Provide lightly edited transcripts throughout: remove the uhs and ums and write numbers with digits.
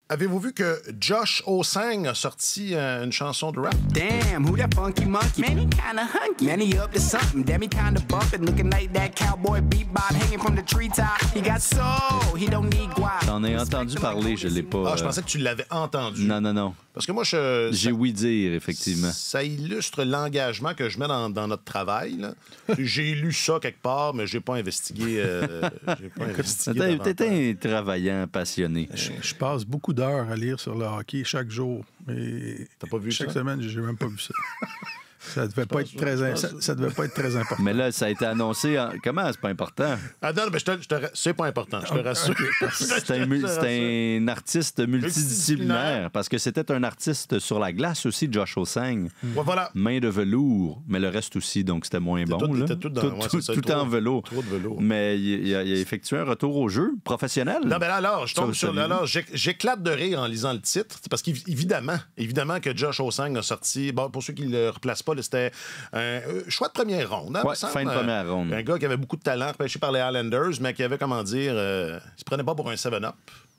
Avez-vous vu que Josh Osang a sorti une chanson de rap? Damn, who that funky monkey? Man, he kinda hunky. Man, he up to something. Damn, he kinda bumpin', looking like that cowboy bebop hanging from the treetop. He got soul, he don't need guap. J'en ai entendu parler, je l'ai pas... Je pensais que tu l'avais entendu. Non. Parce que moi, j'ai ouï dire, effectivement. Ça illustre l'engagement que je mets dans notre travail. Là. J'ai lu ça quelque part, mais j'ai pas investigué. T'es un travaillant passionné. Je passe beaucoup d'heures à lire sur le hockey chaque jour. Mais t'as pas vu chaque ça? semaine, j'ai même pas vu ça. Ça devait pas être très important. Mais là, ça a été annoncé. Comment? C'est pas important. Ah non, mais c'est pas important, je te rassure. C'est un artiste multidisciplinaire parce que c'était un artiste sur la glace aussi, Josh Osang. Ouais, voilà. Main de velours, mais le reste aussi, donc c'était moins bon. Tout en velours. Trop de velours. Mais il a effectué un retour au jeu professionnel. Non, mais là, alors, je tombe j'éclate de rire en lisant le titre, parce qu'évidemment que Josh Osang a sorti, bon, pour ceux qui ne le replacent pas, c'était un choix de première ronde. Hein, fin de première ronde. Un gars qui avait beaucoup de talent, repêché par les Highlanders, mais qui avait, comment dire, il se prenait pas pour un 7-up.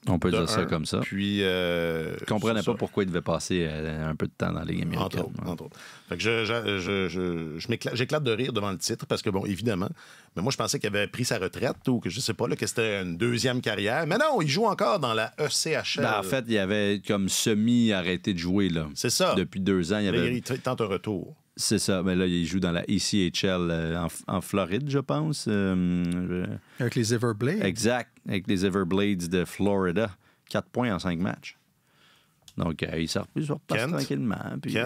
On peut dire ça comme ça. Puis, je comprenais pas pourquoi il devait passer un peu de temps dans la Ligue américaine. Entre autres. Fait que j'éclate de rire devant le titre parce que, bon, évidemment, mais moi, je pensais qu'il avait pris sa retraite ou que, je sais pas, là, que c'était une deuxième carrière. Mais non, il joue encore dans la ECHL. En fait, il avait comme semi-arrêté de jouer, là. C'est ça. Depuis 2 ans. Il tente un retour. C'est ça. Mais là, il joue dans la ECHL en Floride, je pense. Avec les Everblades. Exact. Avec les Everblades de Florida. 4 points en 5 matchs. Donc, il sort tranquillement. Puis,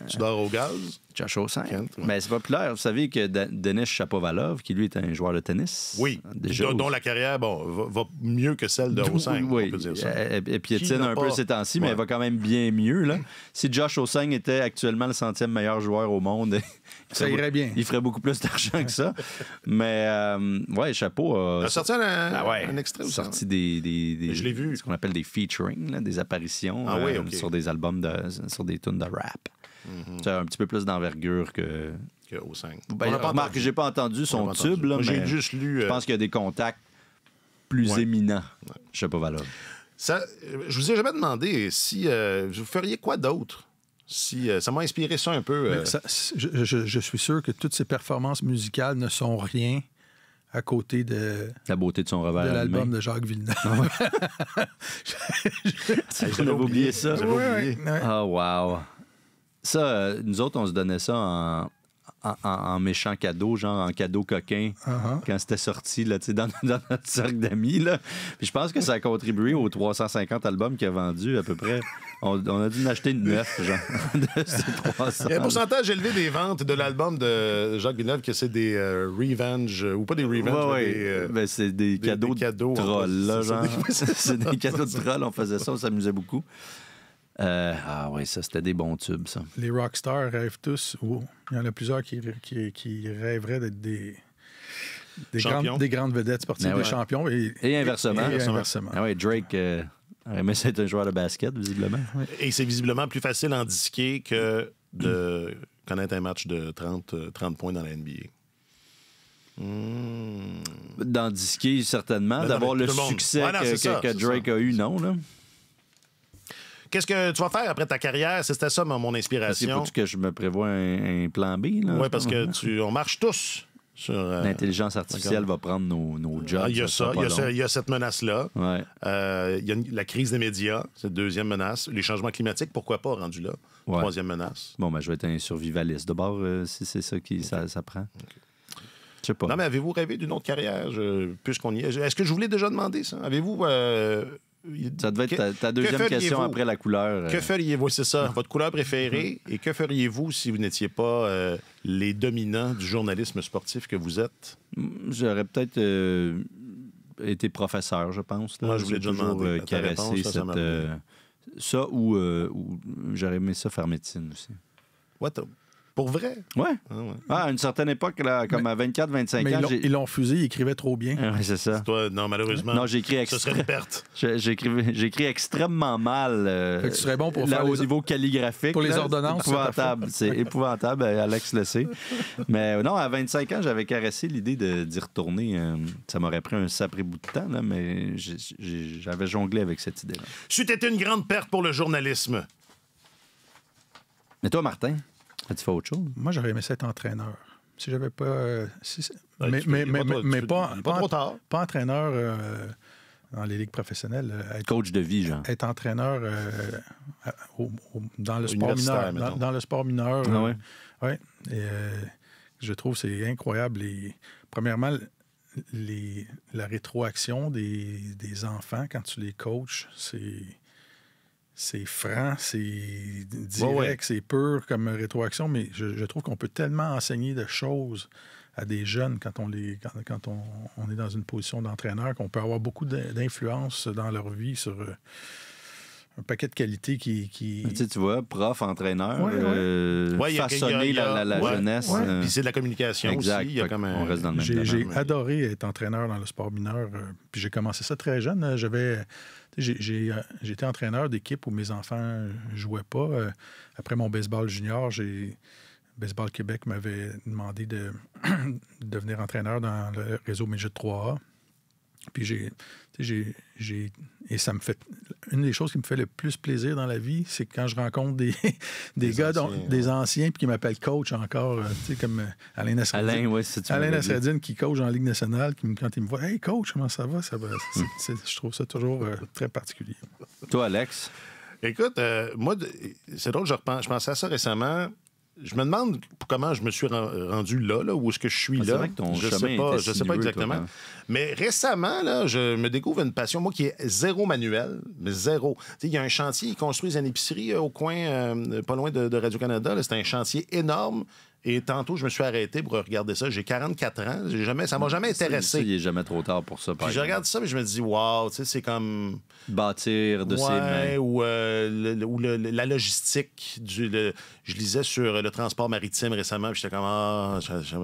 tu dors au gaz? Josh Osang. Mais c'est populaire. Vous savez que Denis Shapovalov, qui lui est un joueur de tennis. Oui. Dont la carrière va mieux que celle de Osang. Oui. On peut dire ça. Et piétine un peu ces temps-ci, mais elle va quand même bien mieux. Là. Si Josh Osang était actuellement le 100e meilleur joueur au monde, ça irait bien. Il ferait beaucoup plus d'argent que ça. Mais, ouais, Chapeau a sorti un extrait aussi. Sorti des je l'ai vu. Ce qu'on appelle des featuring, là, des apparitions sur des albums, sur des tunes de rap. C'est un petit peu plus d'envergure que Osang. Remarque que j'ai pas entendu son tube, là, mais j'ai juste lu. Je pense qu'il y a des contacts plus éminents. Je sais pas, Valov. Je vous ai jamais demandé si vous feriez quoi d'autre. Si ça m'a inspiré ça un peu. Je suis sûr que toutes ces performances musicales ne sont rien à côté de la beauté de son revers. De l'album de Jacques Villeneuve. J'avais oublié ça. Ouais. Ah, wow. Ça, nous autres, on se donnait ça en méchant cadeau, genre en cadeau coquin, quand c'était sorti là, dans notre cercle d'amis. Là. Puis je pense que ça a contribué aux 350 albums qu'il a vendus à peu près. On a dû en acheter 9, genre, de ces 300. Il y a un pourcentage élevé des ventes de l'album de Jacques Villeneuve que c'est des revenge, ou pas des revenge, mais c'est des cadeaux de troll, là, genre. C'est des cadeaux de troll, on faisait ça, on s'amusait beaucoup. Oui, ça, c'était des bons tubes, ça. Les rockstars rêvent tous, il y en a plusieurs qui rêveraient d'être des grandes vedettes sportives, des champions. Et inversement. Ah oui, Drake aimait ça être un joueur de basket, visiblement. Oui. Et c'est visiblement plus facile en disquer que de connaître un match de 30 points dans la NBA. D'en disquer, certainement. D'avoir le succès que Drake a eu, non, là. Qu'est-ce que tu vas faire après ta carrière? C'était ça, mon inspiration. Faut-tu que je me prévois un plan B? Oui, parce que on marche tous sur... L'intelligence artificielle va prendre nos jobs. Il y a ça. Il y a cette menace-là. Ouais. Il y a la crise des médias, cette deuxième menace. Les changements climatiques, pourquoi pas, rendu là? Ouais. Troisième menace. Bon, je vais être un survivaliste. D'abord, si c'est ça ça prend. Okay. Je sais pas. Non, mais avez-vous rêvé d'une autre carrière, puisqu'on y est? Est-ce que je vous l'ai déjà demandé, ça? Avez-vous... ça devait être ta deuxième question après la couleur. Que feriez-vous? C'est ça, votre couleur préférée. Et que feriez-vous si vous n'étiez pas les dominants du journalisme sportif que vous êtes? J'aurais peut-être été professeur, je pense. Là. Moi, je voulais déjà demander. Caresser ça ou j'aurais aimé ça faire médecine aussi. What? Pour vrai? Ouais. Ah, ouais. À une certaine époque, là, comme à 24-25 Mais ans, ils l'ont fusé, il écrivait trop bien. Ouais, c'est ça. Toi, non, malheureusement. Non, j'ai écrit Ce serait une perte. J'ai écrit extrêmement mal. Fait que tu serais bon pour là, faire au les- niveau calligraphique. pour les là, ordonnances, C'est épouvantable. C'est épouvantable, Alex le sait. Mais non, à 25 ans, j'avais caressé l'idée d'y retourner. Ça m'aurait pris un sacré bout de temps, là, mais j'avais jonglé avec cette idée-là. C'eût été une grande perte pour le journalisme. Mais toi, Martin, as-tu fait autre chose? Moi, j'aurais aimé ça être entraîneur. Si j'avais pas... Ouais, mais tu peux- il est pas trop tard. pas entraîneur dans les ligues professionnelles. Coach de vie, genre. Être entraîneur dans le sport Universitaire, mineur. mettons. Dans le sport mineur. Ah ouais? Ouais. Et, je trouve que c'est incroyable. Premièrement, la rétroaction des enfants quand tu les coaches, c'est franc, c'est direct, Ouais. c'est pur comme rétroaction, mais je trouve qu'on peut tellement enseigner de choses à des jeunes quand on est dans une position d'entraîneur qu'on peut avoir beaucoup d'influence dans leur vie sur un paquet de qualités qui... Tu vois, prof, entraîneur, Ouais, ouais. Ouais, il y a- façonner il y a- la ouais, jeunesse. ouais. Puis c'est de la communication Exact. aussi. Il y a Fait comme qu'on reste dans le même J'ai domaine. adoré être entraîneur dans le sport mineur. Puis j'ai commencé ça très jeune. J'ai été entraîneur d'équipe où mes enfants jouaient pas. Après mon baseball junior, Baseball Québec m'avait demandé de devenir entraîneur dans le réseau Midget 3A. Puis et ça me fait... Une des choses qui me fait le plus plaisir dans la vie, c'est quand je rencontre des gars, anciens, des anciens, puis qui m'appellent coach encore, comme Alain Nasreddine. Alain, oui, c'est Alain Nasreddine qui coach en Ligue nationale, quand il me voit « Hey, coach, comment ça va? » Je trouve ça toujours très particulier. Toi, Alex? Écoute, moi, c'est drôle, je pensais à ça récemment. Je me demande comment je me suis rendu là, où est-ce que je suis C'est là. vrai que ton je chemin sais pas, était je sais pas sinueux, exactement. toi, hein. Mais récemment, là, je me découvre une passion, moi, qui est zéro manuel, mais zéro. Tu sais, il y a un chantier, ils construisent une épicerie au coin, pas loin de Radio-Canada. C'est un chantier énorme. Et tantôt, je me suis arrêté pour regarder ça. J'ai 44 ans. Ça m'a jamais intéressé. Il n'est jamais trop tard pour ça, par Puis je exemple. regarde ça, mais je me dis, wow, tu sais, c'est comme... Bâtir de ses mains. Ou la logistique. Je lisais sur le transport maritime récemment, puis j'étais comme,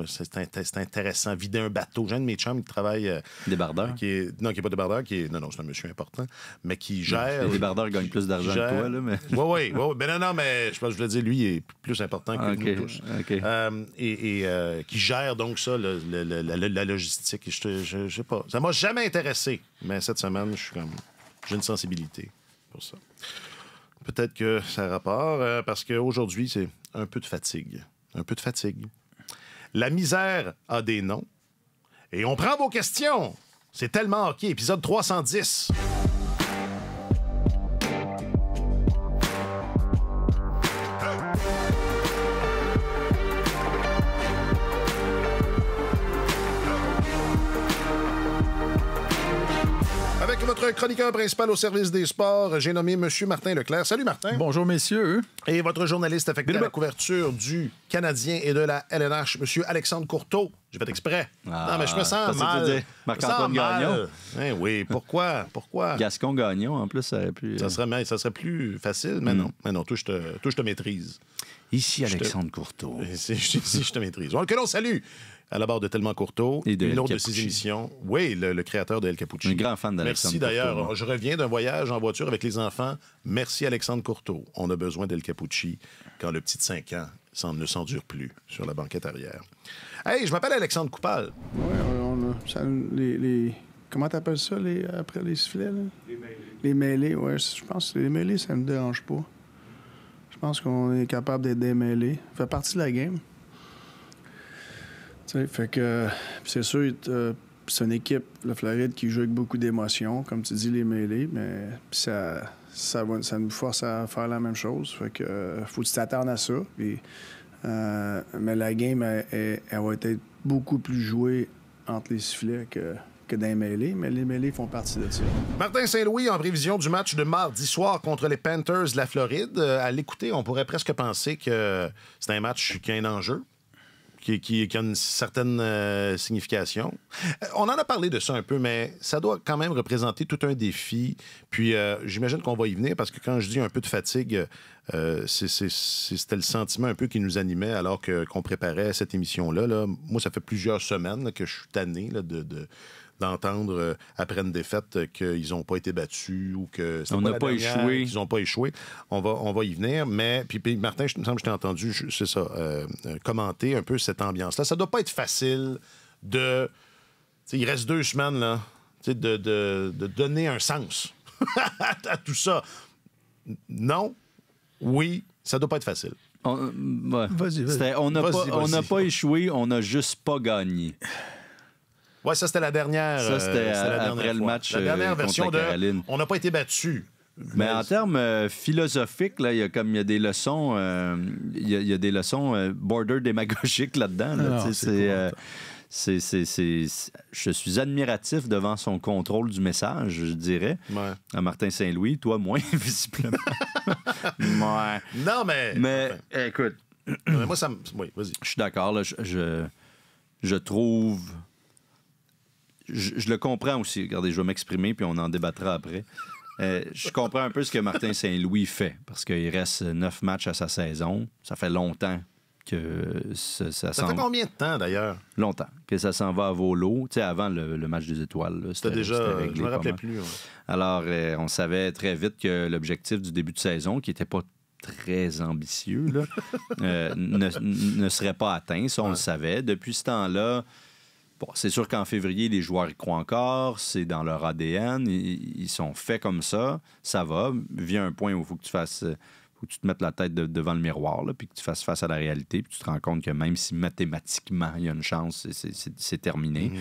c'est intéressant, vider un bateau. J'ai un de mes chums qui travaille... Débardeur. qui est pas débardeur, non, c'est un monsieur important, mais qui gère... Les débardeurs gagnent plus d'argent que toi, là, mais... Oui. Ben non, mais je pense que je voulais dire, lui, il est plus important que nous tous. OK. Qui gère donc ça, la logistique. Je sais pas. Ça m'a jamais intéressé, mais cette semaine, j'ai une sensibilité pour ça. Peut-être que ça a rapport, parce qu'aujourd'hui, c'est un peu de fatigue. Un peu de fatigue. La misère a des noms. Et on prend vos questions. C'est tellement OK. Épisode 310. Avec votre chroniqueur principal au service des sports, j'ai nommé M. Martin Leclerc. Salut, Martin. Bonjour, messieurs. Et votre journaliste affecté à la couverture du Canadien et de la LNH, M. Alexandre Courteau. J'ai fait exprès. Ah, non, mais je me sens parce que mal. tu dis Marc-Antoine Gagnon. Eh oui, pourquoi? Gascon Gagnon, en plus, ça aurait pu... Ça serait plus facile, mais non. Mais non, toi, je te maîtrise. Ici, Alexandre Courteau. Si je te maîtrise. Que l'on salue à la barre de Tellement Courteau, Et de une El autre de Capucci. ses émissions. Oui, le créateur de El Capucci. Un grand fan d'Alexandre Merci d'ailleurs. Courteau, moi. Je reviens d'un voyage en voiture avec les enfants. Merci Alexandre Courteau. On a besoin d'El Capucci quand le petit de 5 ans ne s'endure plus sur la banquette arrière. Hey, je m'appelle Alexandre Coupal. Oui, comment t'appelles ça, après les sifflets, là? Les mêlées, oui. Je pense que les mêlées, ça me dérange pas. Je pense qu'on est capable d'être démêlés. Ça fait partie de la game. Tu sais, fait que c'est sûr, c'est une équipe, la Floride, qui joue avec beaucoup d'émotions, comme tu dis, les mêlées, mais ça nous force à faire la même chose. Fait que faut que tu t'attendes à ça. Puis, mais la game, elle va être beaucoup plus jouée entre les sifflets que dans les mêlées, mais les mêlées font partie de ça. Martin Saint-Louis, en prévision du match de mardi soir contre les Panthers de la Floride. À l'écouter, on pourrait presque penser que c'est un match qui a un enjeu. qui a une certaine signification. On en a parlé de ça un peu, mais ça doit quand même représenter tout un défi. Puis j'imagine qu'on va y venir, parce que quand je dis un peu de fatigue, c'était le sentiment un peu qui nous animait alors qu'on préparait cette émission-là. Là. Moi, ça fait plusieurs semaines là, que je suis tanné là, d'entendre après une défaite qu'ils n'ont pas été battus ou que on n'a pas échoué. Qu'ils n'ont pas échoué. On va y venir, mais puis Martin, il me semble que je t'ai entendu, c'est ça, commenter un peu cette ambiance-là. Ça doit pas être facile de... Il reste 2 semaines, là, de donner un sens à tout ça. Non, oui, ça doit pas être facile. Vas-y. On n'a pas échoué, on n'a juste pas gagné. Oui, ça, c'était la dernière. Ça, c'était après le match la dernière version contre Caroline. On n'a pas été battus. Mais en termes philosophiques, là, il y a des leçons, il y a des leçons border démagogiques là-dedans. Là, je suis admiratif devant son contrôle du message, je dirais. Ouais. À Martin Saint-Louis, toi moins, visiblement. Ouais. Non, mais écoute. Moi, ça me... Oui, vas-y. Je suis d'accord, là, je trouve... Je le comprends aussi. Regardez, je vais m'exprimer, puis on en débattra après. Je comprends un peu ce que Martin Saint-Louis fait, parce qu'il reste 9 matchs à sa saison. Ça fait longtemps que ça fait combien de temps, d'ailleurs? Longtemps. Que ça s'en va à volo. Tu sais, avant le match des étoiles. Là, c'était déjà... réglé, je me rappelais plus. Ouais. Alors, on savait très vite que l'objectif du début de saison, qui n'était pas très ambitieux, là, ne serait pas atteint. Ça, on le savait. Depuis ce temps-là... Bon, c'est sûr qu'en février, les joueurs y croient encore, c'est dans leur ADN, ils sont faits comme ça, ça va. Vient un point où il faut que tu te mettes la tête devant le miroir, là, puis que tu fasses face à la réalité, puis tu te rends compte que même si mathématiquement il y a une chance, c'est terminé.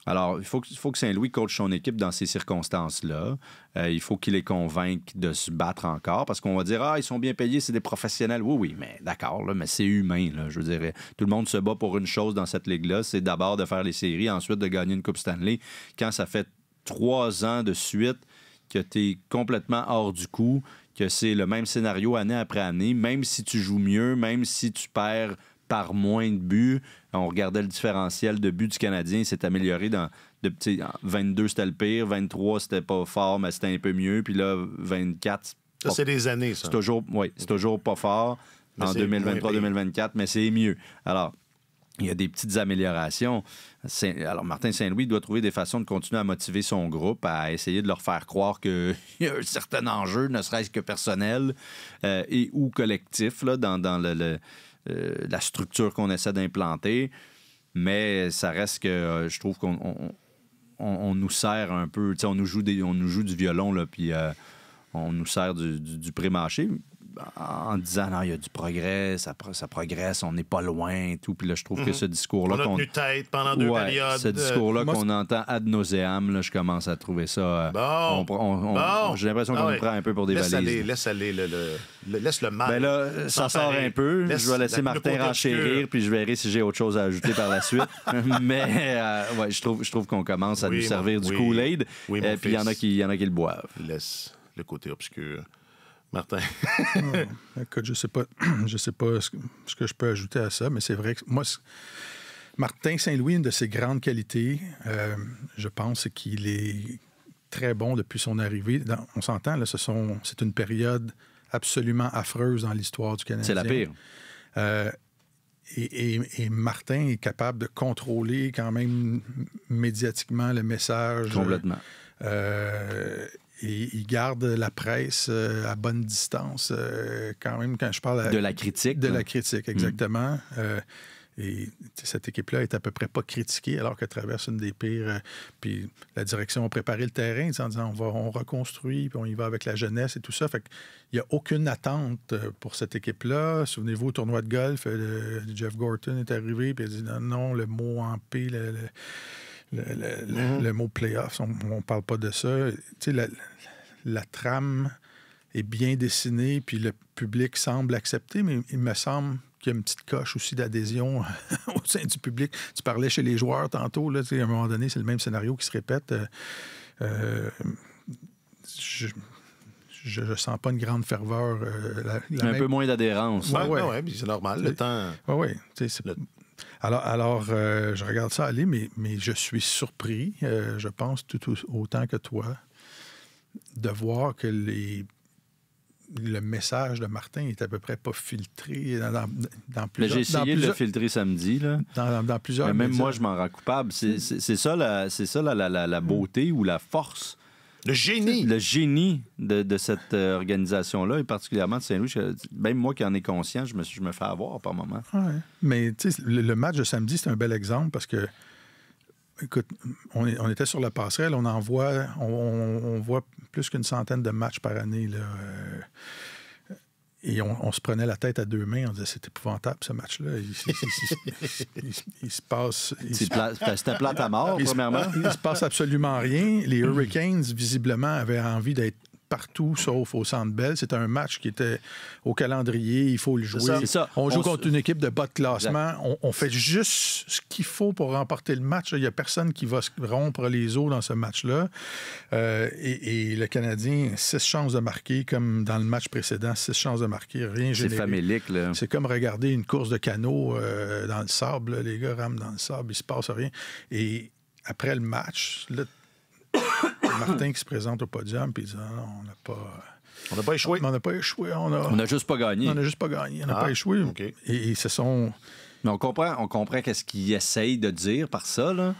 Alors, il faut que Saint-Louis coache son équipe dans ces circonstances-là. Il faut qu'il les convainque de se battre encore, parce qu'on va dire « Ah, ils sont bien payés, c'est des professionnels. » Oui, mais d'accord, là, mais c'est humain. Là, je veux dire, tout le monde se bat pour une chose dans cette ligue-là, c'est d'abord de faire les séries, ensuite de gagner une Coupe Stanley. Quand ça fait 3 ans de suite que tu es complètement hors du coup, que c'est le même scénario année après année, même si tu joues mieux, même si tu perds par moins de buts. On regardait le différentiel de buts du Canadien, c'est amélioré dans 22, c'était le pire, 23, c'était pas fort, mais c'était un peu mieux, puis là, 24... Ça, c'est des années, ça. C'est toujours pas fort mais en 2023-2024, mais c'est mieux. Alors, il y a des petites améliorations. Alors, Martin Saint-Louis doit trouver des façons de continuer à motiver son groupe, à essayer de leur faire croire qu'il y a un certain enjeu, ne serait-ce que personnel et ou collectif, là, dans la structure qu'on essaie d'implanter, mais ça reste que je trouve qu'on nous sert un peu, on nous joue du violon, là, puis on nous sert du pré-marché en disant non, il y a du progrès, ça progresse, on n'est pas loin et tout. Puis là, je trouve que ce discours-là... On a tenu tête pendant 2 périodes. Ce discours-là qu'on entend ad nauseam, là, je commence à trouver ça... j'ai l'impression qu'on nous prend un peu pour des valises. Laisse le mal. Ben là, ça sort un peu. Je vais laisser Martin renchérir, puis je verrai si j'ai autre chose à ajouter par la suite. Mais je trouve qu'on commence à nous servir du Kool-Aid. Puis il y en a qui le boivent. Laisse le côté obscur. Martin. Écoute, je sais pas ce que je peux ajouter à ça, mais c'est vrai que moi, Martin Saint-Louis, une de ses grandes qualités, je pense qu'il est très bon depuis son arrivée. On s'entend, là, c'est une période absolument affreuse dans l'histoire du Canadien. C'est la pire. Et Martin est capable de contrôler quand même médiatiquement le message. Complètement. Et il garde la presse à bonne distance, quand même, quand je parle... de la critique. De la critique, exactement. Et cette équipe-là est à peu près pas critiquée alors qu'elle traverse une des pires... puis la direction a préparé le terrain en disant on reconstruit, puis on y va avec la jeunesse et tout ça. Fait qu'il n'y a aucune attente pour cette équipe-là. Souvenez-vous, au tournoi de golf, Jeff Gorton est arrivé, puis il a dit non, le mot en P... Le mot playoffs, on ne parle pas de ça. Tu sais, la trame est bien dessinée, puis le public semble accepter, mais il me semble qu'il y a une petite coche aussi d'adhésion au sein du public. Tu parlais chez les joueurs tantôt, là, tu sais, à un moment donné, c'est le même scénario qui se répète. Je sens pas une grande ferveur. Un peu moins d'adhérence. Oui, c'est normal. Le temps... Oui, Alors je regarde ça aller, mais je suis surpris, je pense, tout autant que toi, de voir que le message de Martin est à peu près pas filtré dans plusieurs... J'ai essayé de le filtrer samedi. Là. Dans plusieurs Mais même médias. moi, je m'en rends coupable. C'est ça, la beauté ou la force. Le génie! Le génie de cette organisation-là, et particulièrement de Saint-Louis. Même moi qui en ai conscient, je me fais avoir par moment. Ouais. Mais tu sais, le match de samedi, c'est un bel exemple parce que, écoute, on était sur la passerelle, on voit plus qu'une centaine de matchs par année, là. Et on se prenait la tête à deux mains, on disait c'est épouvantable ce match-là. Il se passe. C'était plate à mort, premièrement. Il se passe absolument rien. Les Hurricanes, visiblement, avaient envie d'être partout sauf au Centre Bell. C'était un match qui était au calendrier, il faut le jouer. C'est ça. On joue contre une équipe de bas de classement. On fait juste ce qu'il faut pour remporter le match. Il n'y a personne qui va rompre les os dans ce match-là. Et le Canadien, 6 chances de marquer, comme dans le match précédent, 6 chances de marquer, rien généré. C'est famélique, là. C'est comme regarder une course de canot dans le sable. Là. Les gars rament dans le sable, il se passe rien. Et après le match, là, Martin qui se présente au podium puis il dit non, On n'a pas échoué. On n'a pas échoué. On n'a juste pas gagné. On n'a juste pas gagné. On n'a pas échoué. Okay. Et ce sont. Mais on comprend qu'est-ce qu'il essaye de dire par ça, là.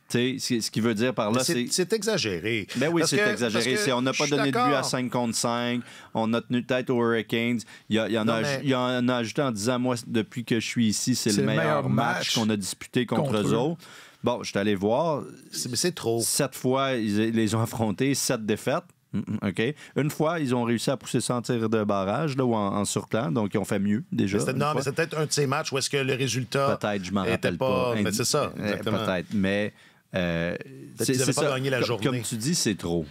Tu sais, ce qu'il veut dire par là, c'est exagéré. Ben oui, Parce c'est que exagéré. On n'a pas donné de but à 5 contre 5. On a tenu tête aux Hurricanes. Il en a ajouté en disant, moi, depuis que je suis ici, c'est le meilleur match qu'on a disputé contre eux autres. Bon, je suis allé voir. C'est trop. 7 fois, ils les ont affrontés, 7 défaites. OK. Une fois, ils ont réussi à pousser sans tir de barrage là, ou en surtemps, donc ils ont fait mieux déjà. Mais c'est peut-être un de ces matchs où est-ce que le résultat peut-être, je m'en rappelle pas. Mais c'est ça, exactement. Peut-être, mais c'est pas gagné la journée. Comme tu dis, c'est trop.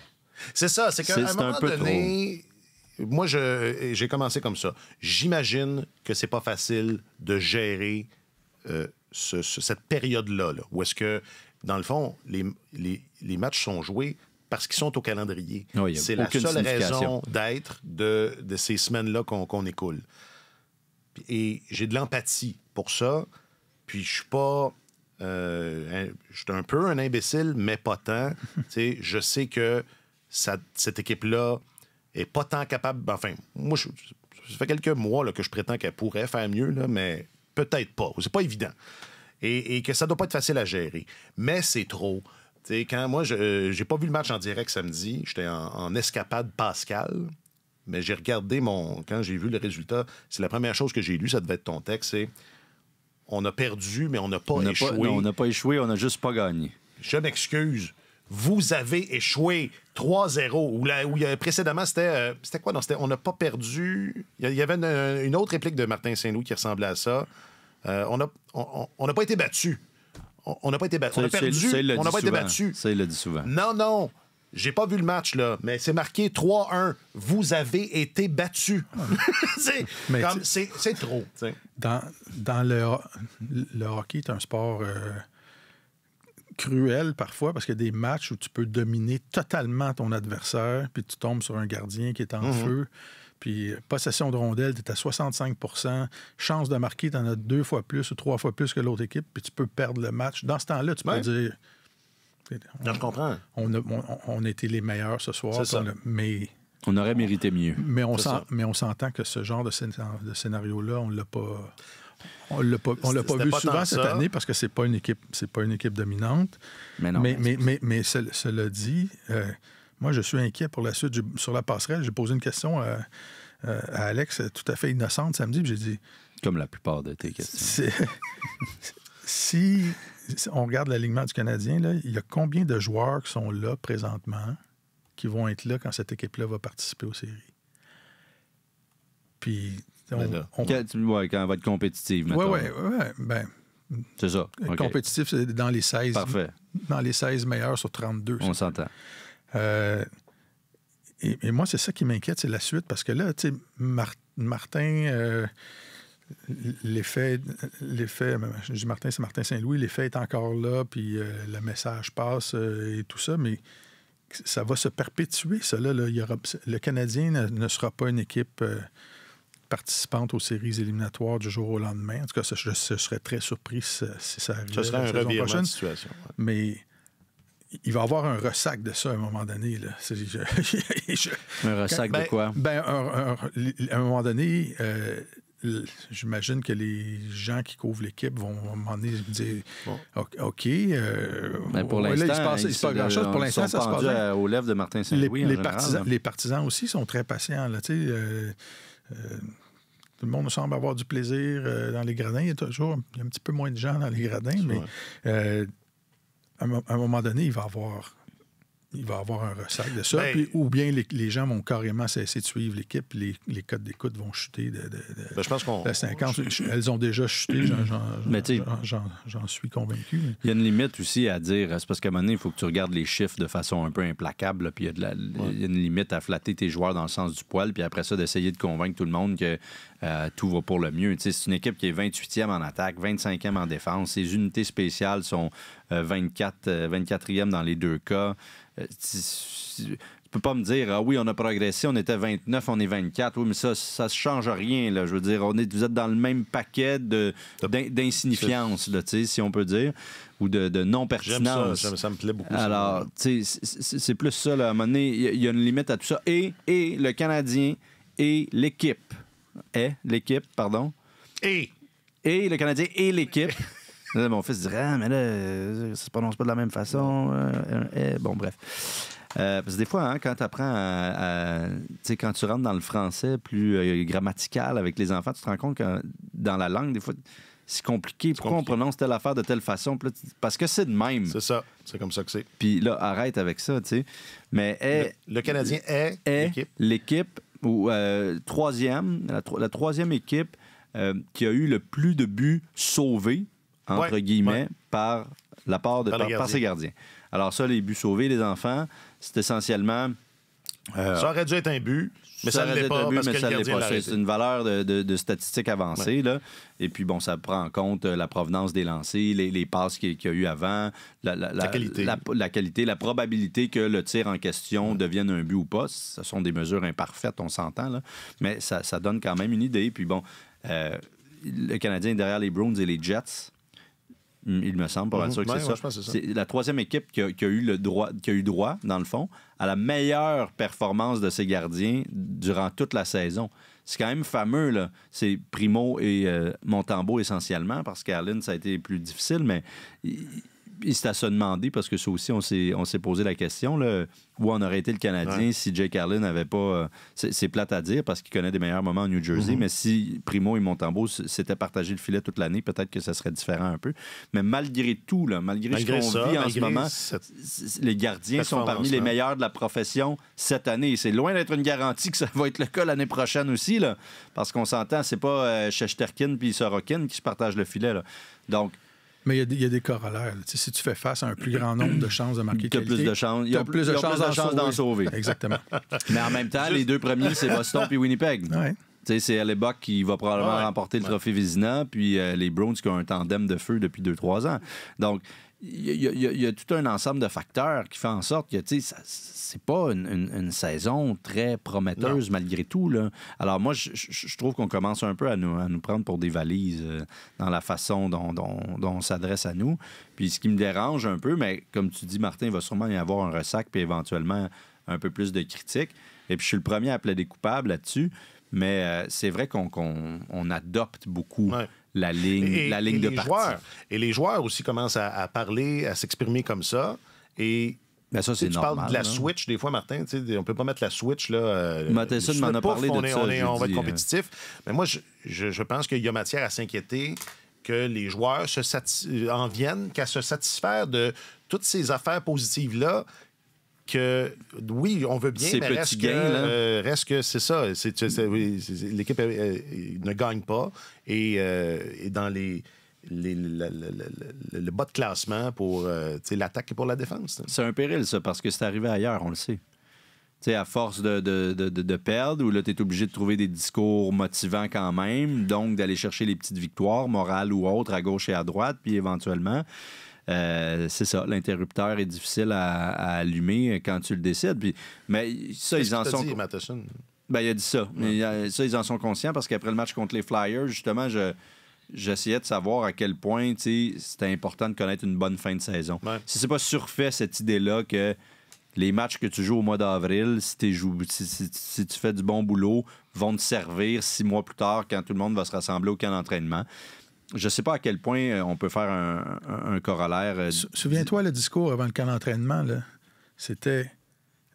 C'est ça, c'est qu'à un moment un peu donné, moi, j'ai commencé comme ça. J'imagine que c'est pas facile de gérer cette période-là, là, où est-ce que, dans le fond, les matchs sont joués parce qu'ils sont au calendrier. Oui, c'est la seule raison d'être de ces semaines-là qu'on écoule. Et j'ai de l'empathie pour ça. Puis je suis pas... je suis un peu un imbécile, mais pas tant. Je sais que cette équipe-là est pas tant capable... Enfin, moi, ça fait quelques mois là, que je prétends qu'elle pourrait faire mieux, là, mais peut-être pas. C'est pas évident. Et que ça doit pas être facile à gérer. Mais c'est trop. T'sais, quand moi, j'ai pas vu le match en direct samedi, j'étais en escapade Pascal, mais j'ai regardé quand j'ai vu le résultat, c'est la première chose que j'ai lue, ça devait être ton texte, c'est on a perdu, mais on n'a pas échoué. On n'a pas échoué, on n'a juste pas gagné. Je m'excuse. Vous avez échoué 3-0. Ou précédemment, c'était quoi? Non, on n'a pas perdu. Il y avait une autre réplique de Martin Saint-Louis qui ressemblait à ça. On n'a pas été battus. On n'a pas été battus. On a perdu, on n'a pas été battus. Ça, il le dit souvent. Non. J'ai pas vu le match, là, mais c'est marqué 3-1. Vous avez été battus. C'est trop. T'sais. Dans le hockey, c'est un sport cruel parfois parce qu'il y a des matchs où tu peux dominer totalement ton adversaire puis tu tombes sur un gardien qui est en feu. Puis possession de rondelle, tu es à 65 %. Chance de marquer, tu en as 2 fois plus ou 3 fois plus que l'autre équipe, puis tu peux perdre le match. Dans ce temps-là, tu peux dire... Non, je comprends. On a été les meilleurs ce soir. C'est ça. Mais on aurait mérité mieux. Mais on s'entend que ce genre de scénario-là, on l'a pas... On l'a pas vu souvent cette année parce que c'est pas une équipe dominante. Mais non. Mais cela dit... moi, je suis inquiet pour la suite. Sur la passerelle, j'ai posé une question à Alex tout à fait innocente samedi, puis j'ai dit... Comme la plupart de tes questions. Si on regarde l'alignement du Canadien, là, il y a combien de joueurs qui sont là présentement qui vont être là quand cette équipe-là va participer aux séries? Puis... quand elle va être compétitive, Oui. Ben, c'est ça. Okay. Compétitif, c'est dans les 16. Parfait. Dans les 16 meilleurs sur 32. On s'entend. Et moi, c'est ça qui m'inquiète, c'est la suite, parce que là, tu sais, Martin, l'effet, je dis Martin, c'est Martin Saint-Louis, l'effet est encore là, puis le message passe et tout ça, mais ça va se perpétuer, ça. Là, le Canadien ne sera pas une équipe participante aux séries éliminatoires du jour au lendemain. En tout cas, je serais très surpris si ça arrivait. Ce serait un revirement de situation. Ouais. Mais il va y avoir un ressac de ça à un moment donné. Là. Un ressac de quoi? À un moment donné, j'imagine que les gens qui couvrent l'équipe vont à un moment donné dire OK. Pour l'instant, il se passe pas grand-chose. Pour l'instant, ça se passe bien. Aux lèvres de Martin Saint-Louis. Les partisans aussi sont très patients. Là, tout le monde semble avoir du plaisir dans les gradins. Il y a un petit peu moins de gens dans les gradins, mais à un moment donné, il va y avoir un ressac de ça. Ou bien les gens vont carrément cesser de suivre l'équipe. Les codes d'écoute vont chuter de je pense qu'on... 50. Elles ont déjà chuté, j'en suis convaincu. Il y a une limite aussi à dire. C'est parce qu'à un moment donné, il faut que tu regardes les chiffres de façon un peu implacable. Là, puis il y a une limite à flatter tes joueurs dans le sens du poil. Puis après ça, d'essayer de convaincre tout le monde que tout va pour le mieux. C'est une équipe qui est 28e en attaque, 25e en défense. Ses unités spéciales sont 24e dans les deux cas. Tu peux pas me dire, ah oui, on a progressé, on était 29, on est 24. Oui, mais ça se change rien. Là. Je veux dire, vous êtes dans le même paquet d'insignifiance, là, si on peut dire, ou de non-pertinence. J'aime ça me plaît beaucoup. Alors, c'est plus ça. Là. À un moment donné, il y a une limite à tout ça. Et le Canadien et l'équipe. Et le Canadien et l'équipe. Là, mon fils dirait, mais là, ça se prononce pas de la même façon. Bon, bref. Parce que des fois, quand tu apprends quand tu rentres dans le français plus grammatical avec les enfants, tu te rends compte que dans la langue, des fois, c'est compliqué. Pourquoi on prononce telle affaire de telle façon? Parce que c'est de même. C'est ça. C'est comme ça que c'est. Puis là, arrête avec ça, tu sais. Mais le Canadien est l'équipe ou troisième, la troisième équipe qui a eu le plus de buts sauvés, entre guillemets, par ses gardiens. Alors ça, les buts sauvés, les enfants, c'est essentiellement... ça aurait dû être un but, mais ça ne l'est pas parce que le gardien l'a arrêté. C'est une valeur de statistique avancée. Là. Et puis, bon, ça prend en compte la provenance des lancers, les passes qu'il y a eu avant, la qualité, la probabilité que le tir en question devienne un but ou pas. Ce sont des mesures imparfaites, on s'entend, là. Mais ça donne quand même une idée. Puis bon, le Canadien est derrière les Bruins et les Jets. Il me semble, pas mal sûr que c'est ça. Je pense que c'est ça. C'est la troisième équipe qui a eu droit, dans le fond, à la meilleure performance de ses gardiens durant toute la saison. C'est quand même fameux, là. C'est Primo et Montembeault essentiellement, parce qu'Allen, ça a été plus difficile, mais c'est à se demander, parce que ça aussi, on s'est posé la question, là, où en aurait été le Canadien si Jake Allen n'avait pas... c'est plate à dire, parce qu'il connaît des meilleurs moments au New Jersey, mais si Primo et Montembeault s'étaient partagé le filet toute l'année, peut-être que ça serait différent un peu. Mais malgré tout, là, malgré ce qu'on vit en ce moment, les gardiens sont parmi les meilleurs de la profession cette année. C'est loin d'être une garantie que ça va être le cas l'année prochaine aussi, là, parce qu'on s'entend, c'est pas Shesterkin puis Sorokin qui se partagent le filet. Là. Donc, mais il y a des corollaires. Si tu fais face à un plus grand nombre de chances de marquer qualité, il y a plus de chances d'en sauver. Exactement. Mais en même temps, les deux premiers, c'est Boston puis Winnipeg. Ouais. C'est Hellebuck qui va probablement remporter le trophée Vézina, puis les Browns qui ont un tandem de feu depuis 2-3 ans. Donc, il y a tout un ensemble de facteurs qui fait en sorte que c'est pas une saison très prometteuse malgré tout. Là. Alors moi, je trouve qu'on commence un peu à nous prendre pour des valises dans la façon dont on s'adresse à nous. Puis ce qui me dérange un peu, mais comme tu dis, Martin, il va sûrement y avoir un ressac puis éventuellement un peu plus de critiques. Et puis je suis le premier à plaider coupable là-dessus, mais c'est vrai qu'on adopte beaucoup la ligne de partie. Et les joueurs aussi commencent à parler, à s'exprimer comme ça. Et ben ça, c'est normal. Tu parles de la switch des fois, Martin. On peut pas mettre la switch. Là, Matheson m'en a parlé de ça. On va être compétitif. Mais moi, je pense qu'il y a matière à s'inquiéter que les joueurs en viennent qu'à se satisfaire de toutes ces affaires positives-là. Que oui, on veut bien, mais reste que c'est ça. L'équipe ne gagne pas. Et dans le bas de classement pour l'attaque et pour la défense. C'est un péril, ça, parce que c'est arrivé ailleurs, on le sait. T'sais, à force de perdre, où là, tu es obligé de trouver des discours motivants quand même, donc d'aller chercher les petites victoires, morales ou autres, à gauche et à droite, puis éventuellement... c'est ça, l'interrupteur est difficile à allumer quand tu le décides. Mais ça, ils en sont... Dit, Matheson? Ben, il a dit ça. Mais, ça, ils en sont conscients parce qu'après le match contre les Flyers, justement, j'essayais de savoir à quel point c'était important de connaître une bonne fin de saison. Ouais. Si c'est pas surfait, cette idée-là que les matchs que tu joues au mois d'avril, si tu fais du bon boulot, vont te servir 6 mois plus tard quand tout le monde va se rassembler au camp d'entraînement. Je sais pas à quel point on peut faire un corollaire. Souviens-toi, le discours avant le camp d'entraînement, là, c'était...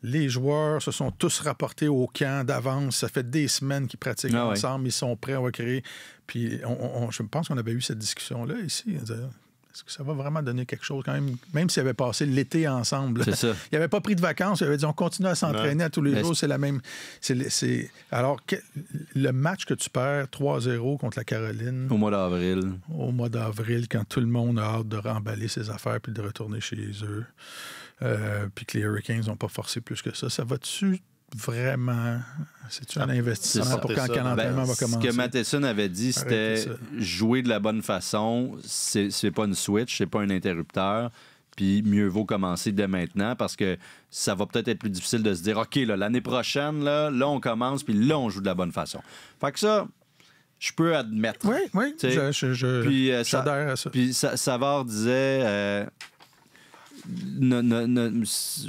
Les joueurs se sont tous rapportés au camp d'avance. Ça fait des semaines qu'ils pratiquent ensemble. Ils sont prêts, on va créer. Puis je pense qu'on avait eu cette discussion-là ici. Est-ce que ça va vraiment donner quelque chose quand même s'ils avaient passé l'été ensemble? C'est ça. Ils n'avaient pas pris de vacances. Ils avaient dit on continue à s'entraîner à tous les jours. C'est la même... Alors, le match que tu perds 3-0 contre la Caroline... Au mois d'avril. Au mois d'avril, quand tout le monde a hâte de remballer ses affaires puis de retourner chez eux... puis que les Hurricanes n'ont pas forcé plus que ça. Ça va-tu vraiment... C'est-tu un investissement pour quand l'entraînement va commencer? Ce que Matheson avait dit, c'était jouer de la bonne façon. C'est pas une switch, c'est pas un interrupteur. Puis mieux vaut commencer dès maintenant parce que ça va peut-être être plus difficile de se dire OK, là, l'année prochaine, là on commence, puis là, on joue de la bonne façon. Fait que ça... Je peux admettre. Oui, j'adhère à ça. Puis Savard disait...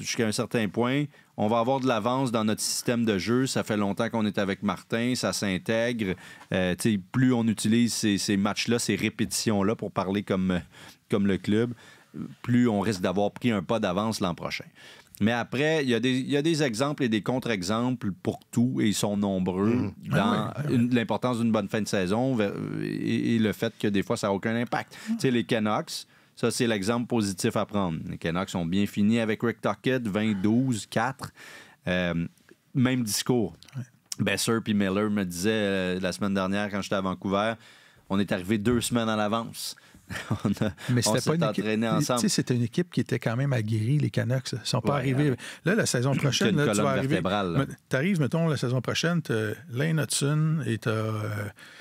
jusqu'à un certain point, on va avoir de l'avance dans notre système de jeu. Ça fait longtemps qu'on est avec Martin, ça s'intègre. Plus on utilise ces matchs-là, ces répétitions-là pour parler comme le club, plus on risque d'avoir pris un pas d'avance l'an prochain. Mais après, il y a des exemples et des contre-exemples pour tout, et ils sont nombreux dans l'importance d'une bonne fin de saison et le fait que des fois, ça n'a aucun impact. Tu sais, les Canucks, ça, c'est l'exemple positif à prendre. Les Canucks ont bien fini avec Rick Tocchet, 20-12-4. Même discours. Ouais. Besser puis Miller me disaient la semaine dernière, quand j'étais à Vancouver, on est arrivé 2 semaines en avance. Mais c'était pas une entraîné ensemble. C'était une équipe qui était quand même aguerrie, les Canucks. Ils ne sont pas arrivés. Là, la saison prochaine, là, tu vas arriver. Tu arrives, mettons, la saison prochaine, tu as Lane Hudson et tu as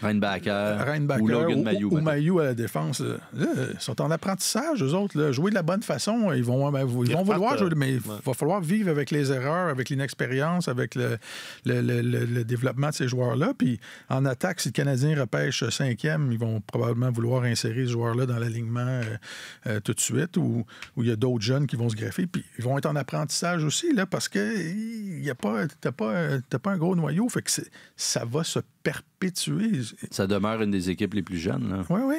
Reinbacher ou Mailloux à la défense. Là, ils sont en apprentissage, eux autres. Là. Jouer de la bonne façon, ils vont vouloir jouer, mais il va falloir vivre avec les erreurs, avec l'inexpérience, avec le développement de ces joueurs-là. Puis en attaque, si le Canadien repêche 5e, ils vont probablement vouloir insérer ce joueur-là dans l'alignement tout de suite, où il y a d'autres jeunes qui vont se greffer, puis ils vont être en apprentissage aussi, là, parce que t'as pas un gros noyau, fait que ça va se perpétuer. Ça demeure une des équipes les plus jeunes. Oui.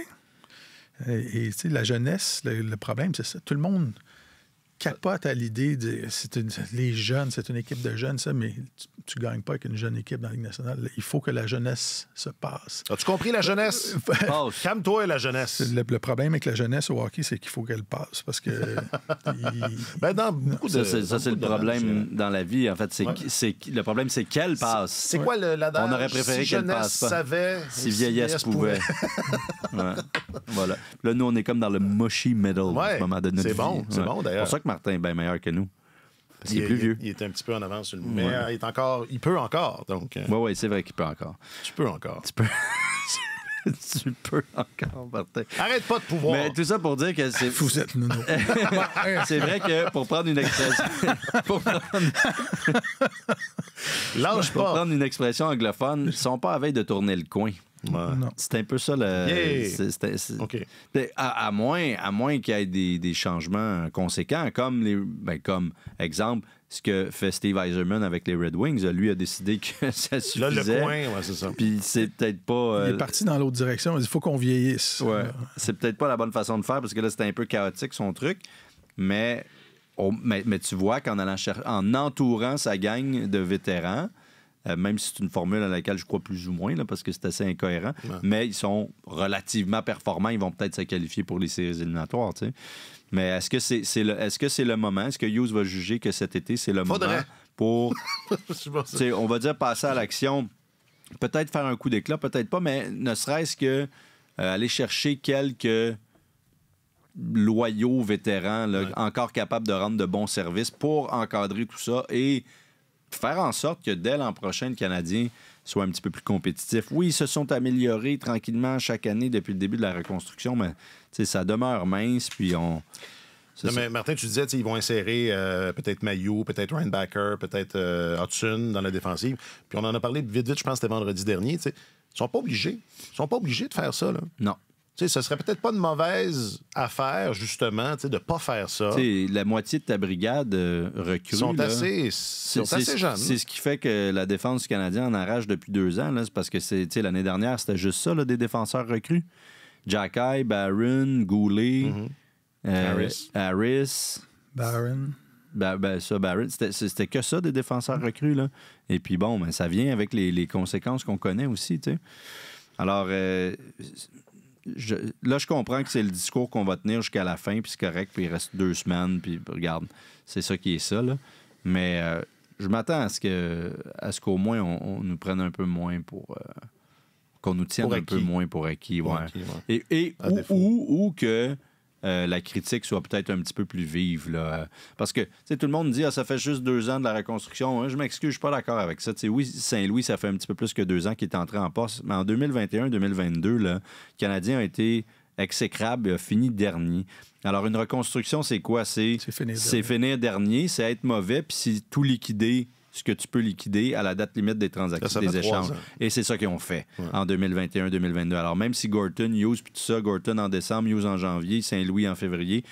Et tu sais, la jeunesse, le problème, c'est ça. Tout le monde capote à l'idée de... Les jeunes, c'est une équipe de jeunes, ça, mais tu gagnes pas avec une jeune équipe dans la Ligue nationale. Il faut que la jeunesse se passe. As-tu compris la jeunesse? Calme-toi, la jeunesse. Le problème avec la jeunesse au hockey, c'est qu'il faut qu'elle passe, parce que... dans beaucoup ça, c'est le problème dans la vie. En fait, le problème, c'est qu'elle passe. C'est quoi l'adage? On aurait préféré qu'elle passe pas. Si vieillesse pouvait. Voilà. Là, nous, on est comme dans le mushy middle à ce moment de notre vie. C'est bon, d'ailleurs. C'est pour ça que Martin est bien meilleur que nous. Parce qu'il est plus vieux. Il est un petit peu en avance sur le... Mais il peut encore. Donc, oui, c'est vrai qu'il peut encore. Tu peux encore. Tu peux encore, Martin. Arrête pas de pouvoir. Mais tout ça pour dire que c'est... Vous êtes nounou. C'est vrai que pour prendre une expression... Lâche pas. Pour prendre une expression anglophone, ils sont pas à veille de tourner le coin. Non. C'est un peu ça le. OK. À moins qu'il y ait des changements conséquents, comme exemple, ce que fait Steve Yzerman avec les Red Wings. Lui a décidé que ça suffisait. Là, le coin, c'est ça. Puis c'est peut-être pas... Il est parti dans l'autre direction. Il faut qu'on vieillisse. Ouais. C'est peut-être pas la bonne façon de faire, parce que là, c'était un peu chaotique, son truc. Mais tu vois qu'en en entourant sa gang de vétérans, même si c'est une formule à laquelle je crois plus ou moins, là, parce que c'est assez incohérent, mais ils sont relativement performants. Ils vont peut-être se qualifier pour les séries éliminatoires, tu sais. Mais est-ce que c'est le moment? Est-ce que Hughes va juger que cet été, c'est le moment pour, on va dire, passer à l'action? Peut-être faire un coup d'éclat, peut-être pas, mais ne serait-ce que aller chercher quelques loyaux vétérans encore capables de rendre de bons services pour encadrer tout ça et faire en sorte que dès l'an prochain, le Canadien soit un petit peu plus compétitif. Oui, ils se sont améliorés tranquillement chaque année depuis le début de la reconstruction, mais ça demeure mince, puis Non, mais Martin, tu disais, ils vont insérer peut-être Mailloux, peut-être Reinbacker, peut-être Hudson dans la défensive. Puis on en a parlé vite, je pense que c'était vendredi dernier. Ils sont pas obligés. Ils sont pas obligés de faire ça. Là. Non. Ce serait peut-être pas une mauvaise affaire, justement, de ne pas faire ça. La moitié de ta brigade recrue. Ils sont là, assez jeunes. C'est ce qui fait que la défense du Canadien en arrache depuis 2 ans. Là, c'est parce que l'année dernière, c'était juste ça, là, des défenseurs recrues. Jacky, Barron, Goulet, Harris. Barron. Barron. C'était que ça, des défenseurs recrues. Là. Et puis bon, ben, ça vient avec les conséquences qu'on connaît aussi. T'sais. Alors, je comprends que c'est le discours qu'on va tenir jusqu'à la fin, puis c'est correct, puis il reste 2 semaines, puis regarde, c'est ça qui est ça. Là. Mais je m'attends à ce qu'au moins on nous prenne un peu moins pour... qu'on nous tienne un peu moins pour acquis. Ouais. Et ou que la critique soit peut-être un petit peu plus vive. Là. Parce que tout le monde dit ça fait juste 2 ans de la reconstruction. Hein, je m'excuse, je suis pas d'accord avec ça. Oui, Saint-Louis, ça fait un petit peu plus que 2 ans qu'il est entré en poste. Mais en 2021-2022, le Canadien a été exécrable et a fini dernier. Alors, une reconstruction, c'est quoi? C'est finir dernier, c'est être mauvais, puis c'est tout liquider ce que tu peux liquider à la date limite des transactions, des échanges. Et c'est ça qu'ils ont fait en 2021-2022. Alors, même si Gorton, Hughes, puis tout ça, Gorton en décembre, Hughes en janvier, Saint-Louis en février,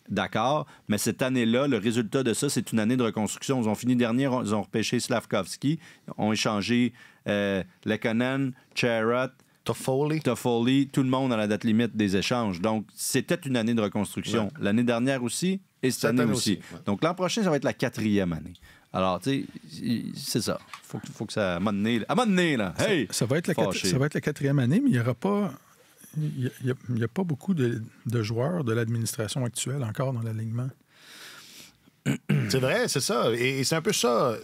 d'accord, mais cette année-là, le résultat de ça, c'est une année de reconstruction. Ils ont fini dernier, ils ont repêché Slavkovski, ont échangé Lekkonen, Charrot, Toffoli, tout le monde à la date limite des échanges. Donc, c'était une année de reconstruction. Ouais. L'année dernière aussi, et cette année aussi. Ouais. Donc, l'an prochain, ça va être la 4e année. Alors, tu sais, c'est ça. Faut que ça... À un moment donné, là, hey! Ça va être la 4e année, mais il n'y aura pas... Il n'y a pas beaucoup de joueurs de l'administration actuelle encore dans l'alignement. C'est vrai, c'est ça. Et c'est un peu ça.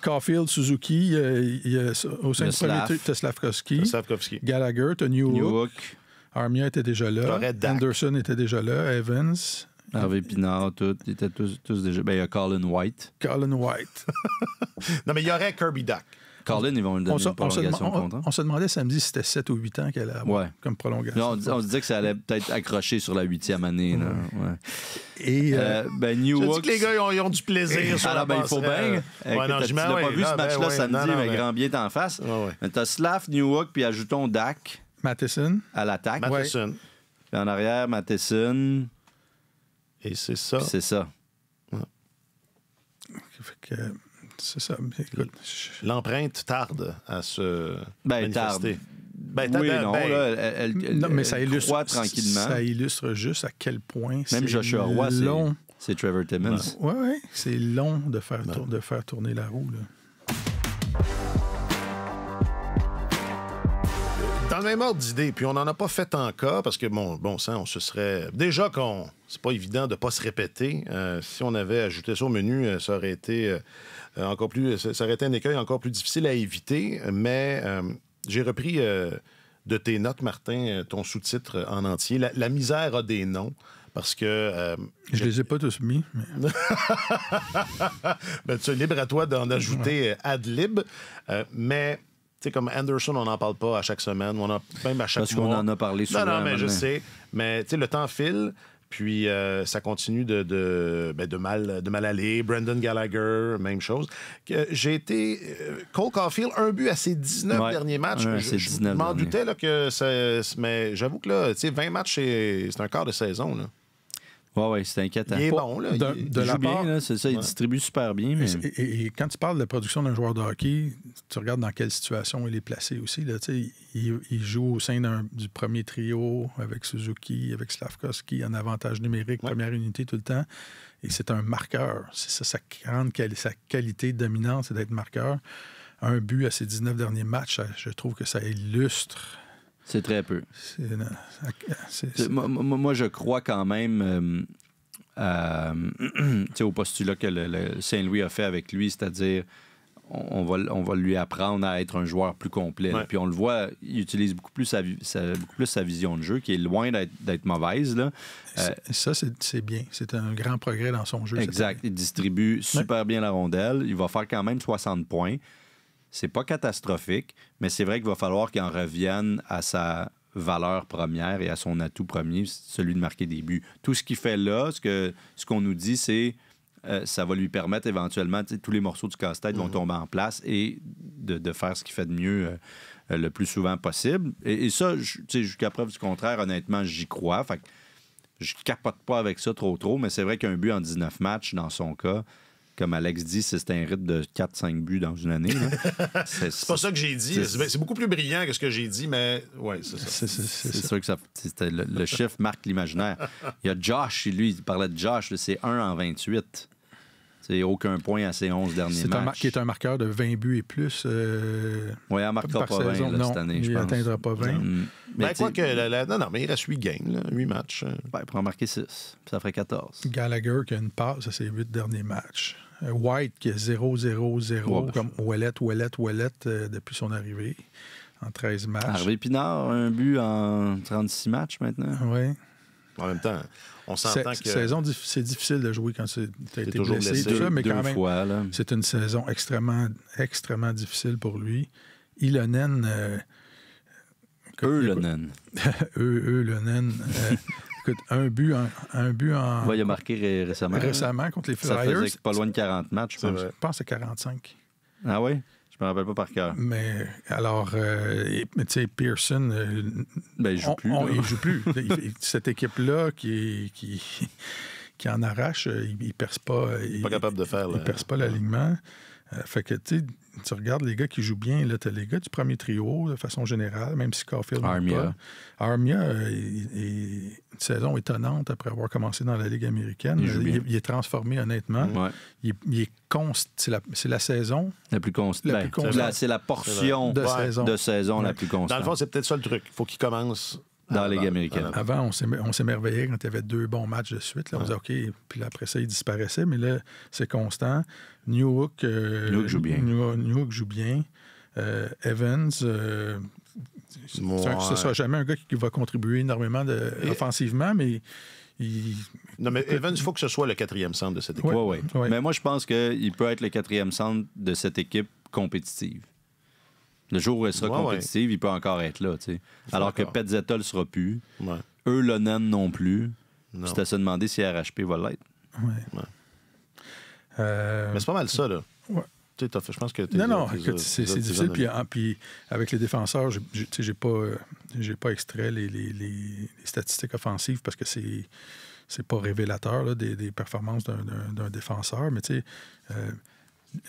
Caulfield, Suzuki, au sein du premier tu as Slavkovski, Gallagher, tu as Newhook. Armia était déjà là. Anderson était déjà là. Evans. Harvey Pinard, ils étaient tous déjà... Ben, il y a Colin White. Non, mais il y aurait Kirby Dach. Colin, ils vont lui donner une prolongation de contrat. On se demandait samedi si c'était 7 ou 8 ans qu'elle allait avoir comme prolongation. Non, on disait que ça allait peut-être accrocher sur la 8e année. Là. Ouais. Et Newhook... Je dis que les gars, ils ont du plaisir sur la il faut bien. Tu n'as pas vu ce match-là samedi, mais grand bien t'en face. Tu as Slav, Newhook, puis ajoutons Dach. Matheson. À l'attaque. Matheson. Puis en arrière, Matheson... Et c'est ça. C'est ça. Ouais. C'est ça. Écoute, l'empreinte tarde à se manifester. Non, mais ça illustre tranquillement. Ça illustre juste à quel point même Joshua Roy, c'est Trevor Timmons. Oui, c'est long de faire tourner la roue. Là. Dans le même ordre d'idée, puis on n'en a pas fait en cas, parce que, bon sang, on se serait... Déjà c'est pas évident de ne pas se répéter. Si on avait ajouté ça au menu, ça aurait été encore plus... Ça aurait été un écueil encore plus difficile à éviter, mais j'ai repris de tes notes, Martin, ton sous-titre en entier. La misère a des noms. Parce que... je les ai pas tous mis. Mais... ben, tu es libre à toi d'en ajouter ad lib. Mais... Tu sais, comme Anderson, on n'en parle pas à chaque semaine, même à chaque mois. Parce qu'on en a parlé souvent. Non, mais je sais. Mais tu sais, le temps file, puis ça continue de mal aller. Brendan Gallagher, même chose. J'ai été... Cole Caulfield, un but à ses 19 derniers matchs. Je m'en doutais là, que ça... Mais j'avoue que là, tu sais, 20 matchs, c'est un quart de saison, là. Oui, c'est inquiétant. Il est bon, là. Il joue bien, là, c'est ça. Il distribue super bien. Mais... Et quand tu parles de la production d'un joueur de hockey, tu regardes dans quelle situation il est placé aussi. Là, il joue au sein du premier trio avec Suzuki, avec Slavkovski, en avantage numérique, première unité tout le temps. Et c'est un marqueur. C'est ça, sa qualité dominante, c'est d'être marqueur. Un but à ses 19 derniers matchs, je trouve que ça illustre... C'est très peu. Moi, je crois quand même au postulat que le Saint-Louis a fait avec lui, c'est-à-dire on va lui apprendre à être un joueur plus complet. Puis on le voit, il utilise beaucoup plus sa vision de jeu, qui est loin d'être mauvaise. Là. Ça, c'est bien. C'est un grand progrès dans son jeu. Exact. Il distribue super bien la rondelle. Il va faire quand même 60 points. C'est pas catastrophique, mais c'est vrai qu'il va falloir qu'il en revienne à sa valeur première et à son atout premier, celui de marquer des buts. Tout ce qu'il fait là, ce qu'on nous dit, c'est ça va lui permettre éventuellement, tous les morceaux du casse-tête vont tomber en place et de faire ce qu'il fait de mieux le plus souvent possible. Et ça, jusqu'à preuve du contraire, honnêtement, j'y crois. Fait que je capote pas avec ça trop, mais c'est vrai qu'un but en 19 matchs, dans son cas, comme Alex dit, c'est un rythme de 4-5 buts dans une année. C'est pas ça que j'ai dit. C'est beaucoup plus brillant que ce que j'ai dit, mais ouais, c'est ça. C'est sûr que le chiffre marque l'imaginaire. Il y a Josh, lui, il parlait de Josh, c'est 1 en 28. C'est aucun point à ses 11 derniers matchs. Qui est un marqueur de 20 buts et plus. Oui, il ne marquera pas 20 là, cette année, je pense. Il n'atteindra pas 20. Mais quoi que... Non, mais il reste 8 games, 8 matchs. Il pourrait en marquer 6. Ça ferait 14. Gallagher qui a une passe à ses 8 derniers matchs. White qui a 0-0-0 comme Ouellet depuis son arrivée en 13 matchs. Harvey Pinard, un but en 36 matchs maintenant. Oui. En même temps, on s'entend que... C'est difficile de jouer quand tu as été toujours blessé. blessé Tout ça, mais quand même, fois, là. c'est une saison extrêmement, extrêmement difficile pour lui. Ilonen... Ilonen. Ilonen... Écoute, un but en... Ouais, il a marqué récemment. Récemment contre les Flyers. Ça faisait pas loin de 40 matchs, je pense. Je pense que c'est 45. Ah oui? Je me rappelle pas par cœur. Mais alors, tu sais, Pearson... il joue plus. Il joue plus. Cette équipe-là qui en arrache, il perce pas... pas capable de faire... Il perce pas l'alignement. Fait que, tu regardes les gars qui jouent bien, là, t'as les gars du premier trio, de façon générale, même si Caulfield n'est pas. Armia une saison étonnante après avoir commencé dans la Ligue américaine. Il est transformé, honnêtement. Ouais. Il est c'est la saison... La plus constante. C'est la portion de saison la plus constante. Dans le fond, c'est peut-être ça le truc. Il faut qu'il commence... Dans la Ligue américaine. Avant, on s'émerveillait quand il y avait 2 bons matchs de suite. Là, on disait OK, puis là, après ça, il disparaissait. Mais là, c'est constant. Newhook joue bien. Newhook joue bien. Evans, ce ne sera jamais un gars qui va contribuer énormément offensivement, mais... Non, mais Evans, il faut que ce soit le 4e centre de cette équipe. Oui. Mais moi, je pense qu'il peut être le 4e centre de cette équipe compétitive. Le jour où elle sera compétitive, il peut encore être là. Alors que Pezzetta ne le sera plus. Ouais. Lonen non plus. C'est à se demander si RHP va l'être. Ouais. Mais c'est pas mal ça, là. Ouais. Je pense que écoute, c'est difficile. Puis avec les défenseurs, j'ai pas extrait les statistiques offensives parce que c'est pas révélateur là, des performances d'un défenseur. Mais tu sais...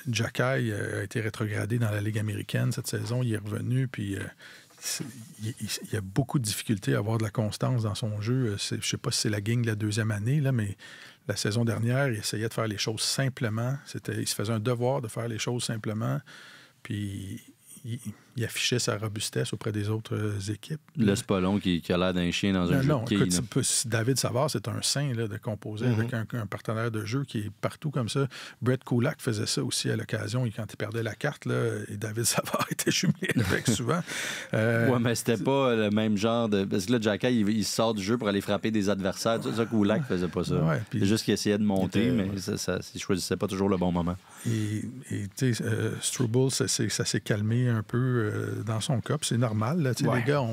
Jacky a été rétrogradé dans la Ligue américaine cette saison. Il est revenu, puis il a beaucoup de difficultés à avoir de la constance dans son jeu. Je ne sais pas si c'est la gang de la 2e année, là, mais la saison dernière, il essayait de faire les choses simplement. Il se faisait un devoir de faire les choses simplement, puis il affichait sa robustesse auprès des autres équipes. Là, c'est pas long qui a l'air d'un chien dans un jeu de quilles. David Savard, c'est un saint là, de composer avec un partenaire de jeu qui est partout comme ça. Brett Kulak faisait ça aussi à l'occasion. Quand il perdait la carte, là, et David Savard était jumelé avec souvent. Oui, mais c'était pas le même genre de... Parce que là, Jacky, il sort du jeu pour aller frapper des adversaires. Ça, Kulak faisait pas ça. Ouais, c'est juste qu'il essayait de monter, mais il choisissait pas toujours le bon moment. Et tu sais, Struble, ça s'est calmé un peu dans son cas, c'est normal. Là, les gars,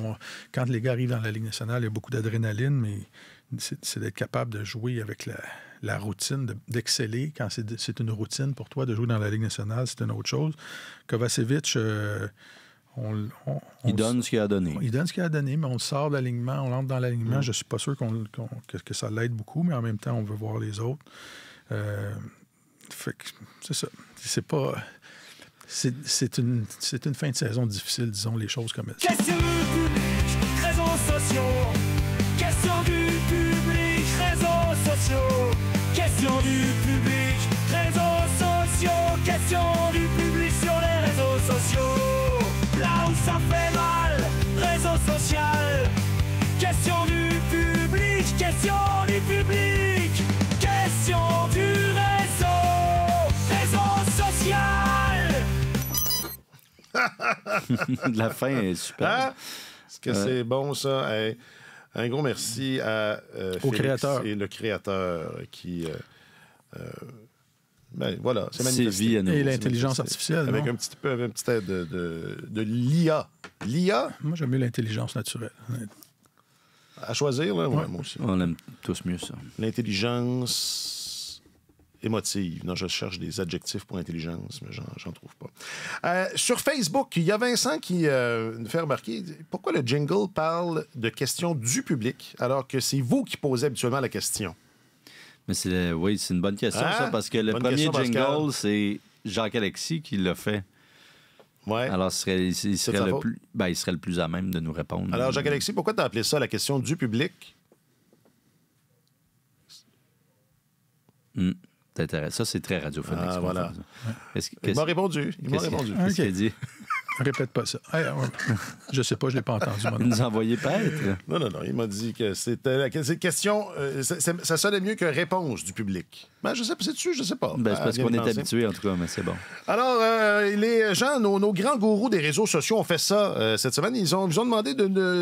quand les gars arrivent dans la Ligue nationale, il y a beaucoup d'adrénaline, mais c'est d'être capable de jouer avec la routine, d'exceller. Quand c'est une routine pour toi de jouer dans la Ligue nationale, c'est une autre chose. Kovacevic, il donne ce qu'il a donné. Il donne ce qu'il a donné, mais on sort de l'alignement, on entre dans l'alignement. Je ne suis pas sûr que ça l'aide beaucoup, mais en même temps, on veut voir les autres. Fait que c'est ça. C'est pas... C'est une fin de saison difficile, disons les choses comme elles sont. Question du public, réseaux sociaux. Question du public, réseaux sociaux. Question du public, réseaux sociaux. Question du public sur les réseaux sociaux. Là où ça fait mal, réseau social. Question du public, question du public. Question du réseau social. La fin est super. Ah, est-ce que c'est bon, ça? Hey, un gros merci à au Félix créateur. Et le créateur qui... voilà, c'est magnifique. Et l'intelligence artificielle, avec un petit aide de l'IA. L'IA, Moi, j'aime mieux l'intelligence naturelle. à choisir, là, ouais, moi aussi. On aime tous mieux ça. L'intelligence émotive. Non, je cherche des adjectifs pour intelligence, mais j'en trouve pas. Sur Facebook, il y a Vincent qui nous fait remarquer pourquoi le jingle parle de questions du public alors que c'est vous qui posez habituellement la question. Mais oui, c'est une bonne question, Hein? ça, parce que le Bonne premier question, jingle, Pascal. c'est Jacques-Alexis qui l'a fait. Ouais. Alors, il de sa serait faute? il serait le plus à même de nous répondre. Alors, Jacques-Alexis, pourquoi tu as appelé ça la question du public? C'est intéressant. Ça, c'est très radiophonique. Ah, ce qu'on voilà. fait, ça. Il m'a répondu. Qu'est-ce qu'il a dit? Répète pas ça. Je sais pas, je l'ai pas entendu. moi non Il nous a envoyé paître. Non. Il m'a dit que c'était la question. Ça sonnait mieux que réponse du public. Ben, je sais pas, c'est-tu? Je sais pas. Ben, c'est parce Bien qu'on est pensé. habitué, en tout cas, mais c'est bon. Alors, les gens, nos grands gourous des réseaux sociaux ont fait ça cette semaine. Ils vous ont demandé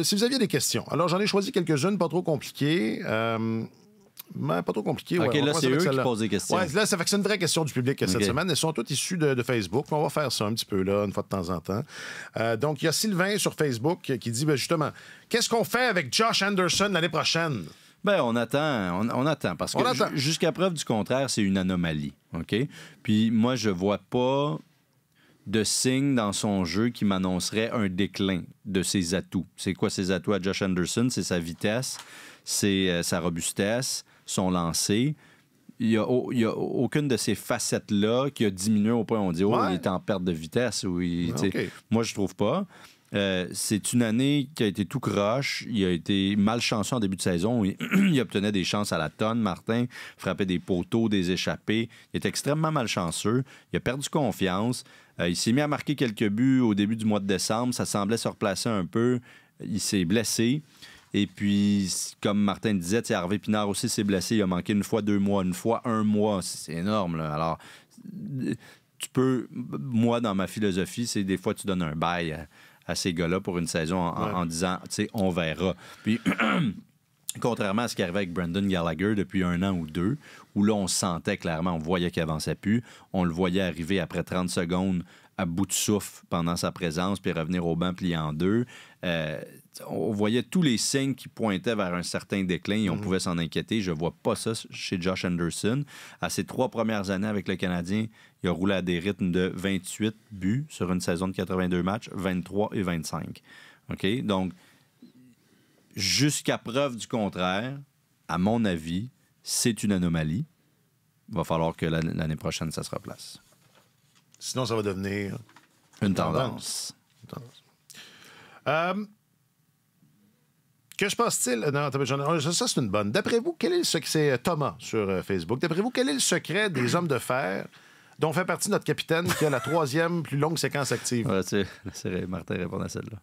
si vous aviez des questions. Alors, j'en ai choisi quelques-unes, pas trop compliquées. Pas trop compliqué. OK, ouais, là, on c'est commence avec eux qui celle-là. posent des questions. Ouais, là, ça fait que c'est une vraie question du public cette OK. semaine. Elles sont toutes issues de Facebook. On va faire ça un petit peu, là, une fois de temps en temps. Donc, il y a Sylvain sur Facebook qui dit, ben, justement, qu'est-ce qu'on fait avec Josh Anderson l'année prochaine? Ben, on attend, parce que On attend. jusqu'à preuve du contraire, c'est une anomalie, OK? Puis moi, je vois pas de signe dans son jeu qui m'annoncerait un déclin de ses atouts. C'est quoi ses atouts à Josh Anderson? C'est sa vitesse, c'est sa robustesse, son lancer. Il y a aucune de ces facettes-là qui a diminué au point où on dit « Oh, Ouais. il est en perte de vitesse. » OK. Moi, je trouve pas. C'est une année qui a été tout croche. Il a été malchanceux en début de saison. Il obtenait des chances à la tonne, Martin. Frappait des poteaux, des échappées. Il était extrêmement malchanceux. Il a perdu confiance. Il s'est mis à marquer quelques buts au début du mois de décembre. Ça semblait se replacer un peu. Il s'est blessé. Et puis, comme Martin disait, Hervé Pinard aussi s'est blessé. Il a manqué une fois 2 mois, une fois 1 mois. C'est énorme, là. Alors, tu peux... Moi, dans ma philosophie, c'est des fois, tu donnes un bail à ces gars-là pour une saison en disant, tu sais, on verra. Puis, contrairement à ce qui arrivait avec Brendan Gallagher depuis 1 an ou 2, où là, on sentait clairement, on voyait qu'il avançait plus. On le voyait arriver après 30 secondes à bout de souffle pendant sa présence, puis revenir au banc plié en 2. On voyait tous les signes qui pointaient vers un certain déclin et on pouvait s'en inquiéter. Je vois pas ça chez Josh Anderson. À ses 3 premières années avec le Canadien, il a roulé à des rythmes de 28 buts sur une saison de 82 matchs, 23 et 25. OK? Donc, jusqu'à preuve du contraire, à mon avis, c'est une anomalie. Il va falloir que l'année prochaine, ça se replace. Sinon, ça va devenir Une tendance. Que se passe-t-il? Non, ça, c'est une bonne. D'après vous, quel est le secret? C'est Thomas sur Facebook. D'après vous, quel est le secret des hommes de fer dont fait partie notre capitaine qui a la 3e plus longue séquence active? Ouais, c'est Martin répond à celle-là.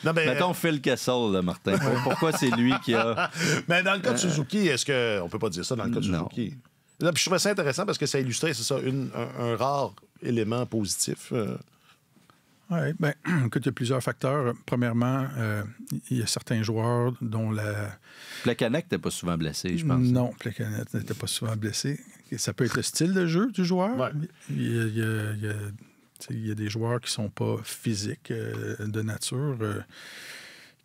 Non, mais, Mettons Phil Kessel, là, Martin. Pourquoi c'est lui qui a... mais dans le cas de Suzuki, est-ce que... On peut pas dire ça dans le cas de Non. Suzuki. Là, puis je trouvais ça intéressant parce que ça illustrait, c'est ça, un rare élément positif. Oui, bien, écoute, il y a plusieurs facteurs. Premièrement, il y a certains joueurs dont la... Plekanec n'était pas souvent blessé, je pense. Non, Plekanec n'était pas souvent blessé. Ça peut être le style de jeu du joueur. Ouais. Il y a des joueurs qui ne sont pas physiques de nature,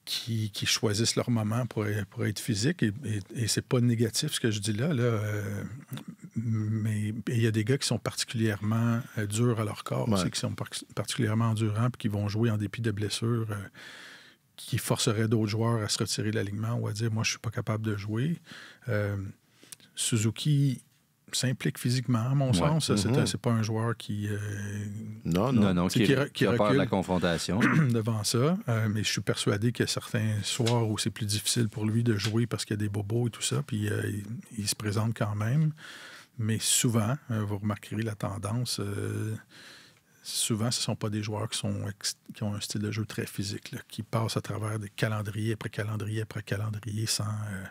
qui choisissent leur moment pour être physique. Et c'est pas négatif ce que je dis là. Mais il y a des gars qui sont particulièrement durs à leur corps, Ouais. qui sont particulièrement endurants et qui vont jouer en dépit de blessures qui forceraient d'autres joueurs à se retirer de l'alignement ou à dire « moi, je suis pas capable de jouer ». Suzuki s'implique physiquement, à mon sens. C'est pas un joueur qui... Non, qui a peur de recule la confrontation. devant ça. Mais je suis persuadé qu'il y a certains soirs où c'est plus difficile pour lui de jouer parce qu'il y a des bobos et tout ça, puis il se présente quand même. Mais souvent, vous remarquerez la tendance, souvent, ce ne sont pas des joueurs qui ont un style de jeu très physique, là, qui passent à travers des calendriers après calendrier après calendrier sans...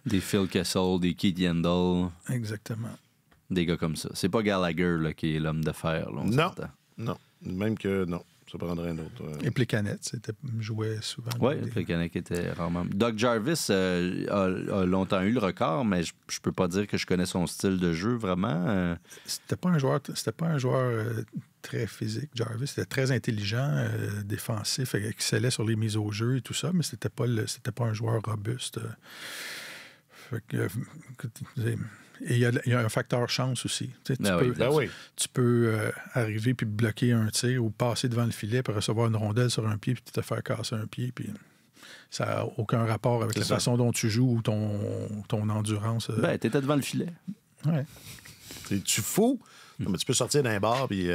Des Phil Kessel, des Keith Yandel, Exactement. des gars comme ça. C'est pas Gallagher là, qui est l'homme de fer. Là, on Non. s'entend. Non. Même que non. Ça prendrait un autre. Et Plekanec jouait souvent. Oui, Plekanec était rarement. Doug Jarvis a longtemps eu le record, mais je peux pas dire que je connais son style de jeu vraiment. C'était pas un joueur très physique, Jarvis. C'était très intelligent, défensif, excellait sur les mises au jeu et tout ça, mais c'était pas un joueur robuste. Et il y a un facteur chance aussi. Tu peux arriver puis bloquer un tir ou passer devant le filet puis recevoir une rondelle sur un pied puis te faire casser un pied. Puis ça n'a aucun rapport avec la façon dont tu joues ou ton endurance. T'étais devant le filet. Ouais. Tu fous? Mais tu peux sortir d'un bar puis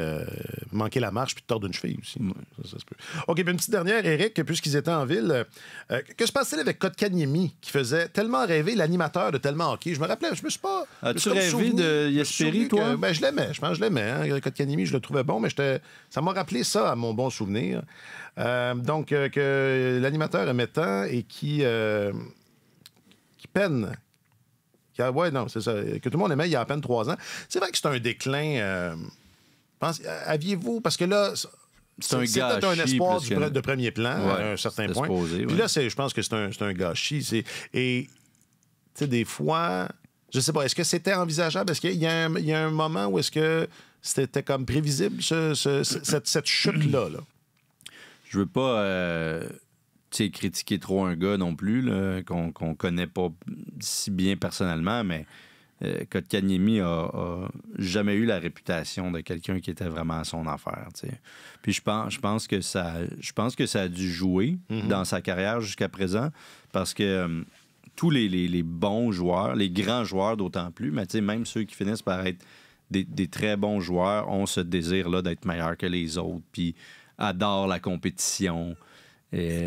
manquer la marche puis te tordre une cheville aussi. Ça se peut. OK, puis une petite dernière, Éric, puisqu'ils étaient en ville. Que se passe-t-il avec Kotkaniemi, qui faisait tellement rêver l'animateur de Tellement Hockey? Je me rappelais, je me suis pas... As-tu rêvé de Jesperi, toi? Je l'aimais, je pense que je l'aimais. Hein? Kotkaniemi, je le trouvais bon, mais ça m'a rappelé ça à mon bon souvenir. Donc, que l'animateur aimait tant et qui peine... Oui, non, c'est ça. Que tout le monde aimait il y a à peine 3 ans. C'est vrai que c'est un déclin. Aviez-vous... Parce que là, c'était un espoir de premier plan à un certain point. Puis là, je pense que c'est un gâchis. Et, tu sais, des fois, je sais pas, est-ce que c'était envisageable? Est-ce qu'il y a un moment où est-ce que c'était comme prévisible, cette chute-là? Là? Je veux pas... critiquer trop un gars non plus, là, qu'on connaît pas si bien personnellement, mais Kotkaniemi a jamais eu la réputation de quelqu'un qui était vraiment à son affaire. T'sais. Puis je pense que ça a dû jouer dans sa carrière jusqu'à présent, parce que tous les bons joueurs, les grands joueurs d'autant plus, mais même ceux qui finissent par être des très bons joueurs ont ce désir-là d'être meilleurs que les autres, puis adorent la compétition.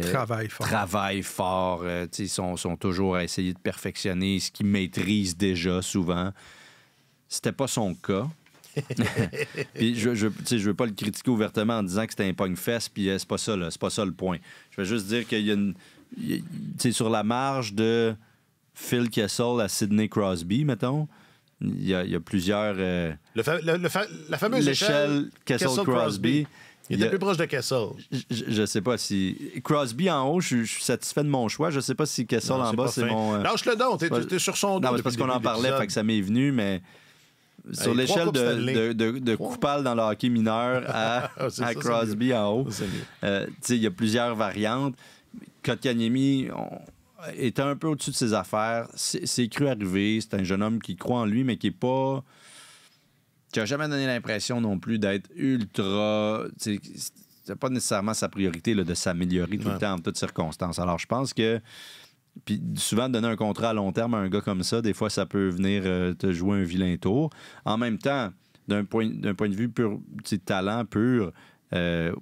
Travaillent fort. Ils sont toujours à essayer de perfectionner ce qu'ils maîtrisent déjà souvent. C'était pas son cas. Puis je veux pas le critiquer ouvertement en disant que c'était un pogne-fesse, puis c'est pas ça, là. C'est pas ça le point. Je veux juste dire qu'il y a sur la marge de Phil Kessel à Sidney Crosby, mettons, il y a plusieurs... la fameuse échelle Kessel-Crosby. Il était plus proche de Kessel. Je sais pas si... Crosby en haut, je suis satisfait de mon choix. Je sais pas si Kessel en bas, c'est mon... Lâche-le donc, t'es sur son dos. Non, c'est parce qu'on en parlait, fait que ça m'est venu, mais sur l'échelle de Koupal dans le hockey mineur à Crosby en haut, il y a plusieurs variantes. Kotkaniemi était un peu au-dessus de ses affaires. C'est cru arriver. C'est un jeune homme qui croit en lui, mais qui est pas... qui n'a jamais donné l'impression non plus d'être ultra... C'est pas nécessairement sa priorité là, de s'améliorer tout le temps en toutes circonstances. Alors, je pense que... Puis souvent, donner un contrat à long terme à un gars comme ça, des fois, ça peut venir te jouer un vilain tour. En même temps, d'un point de vue pur, talent pur,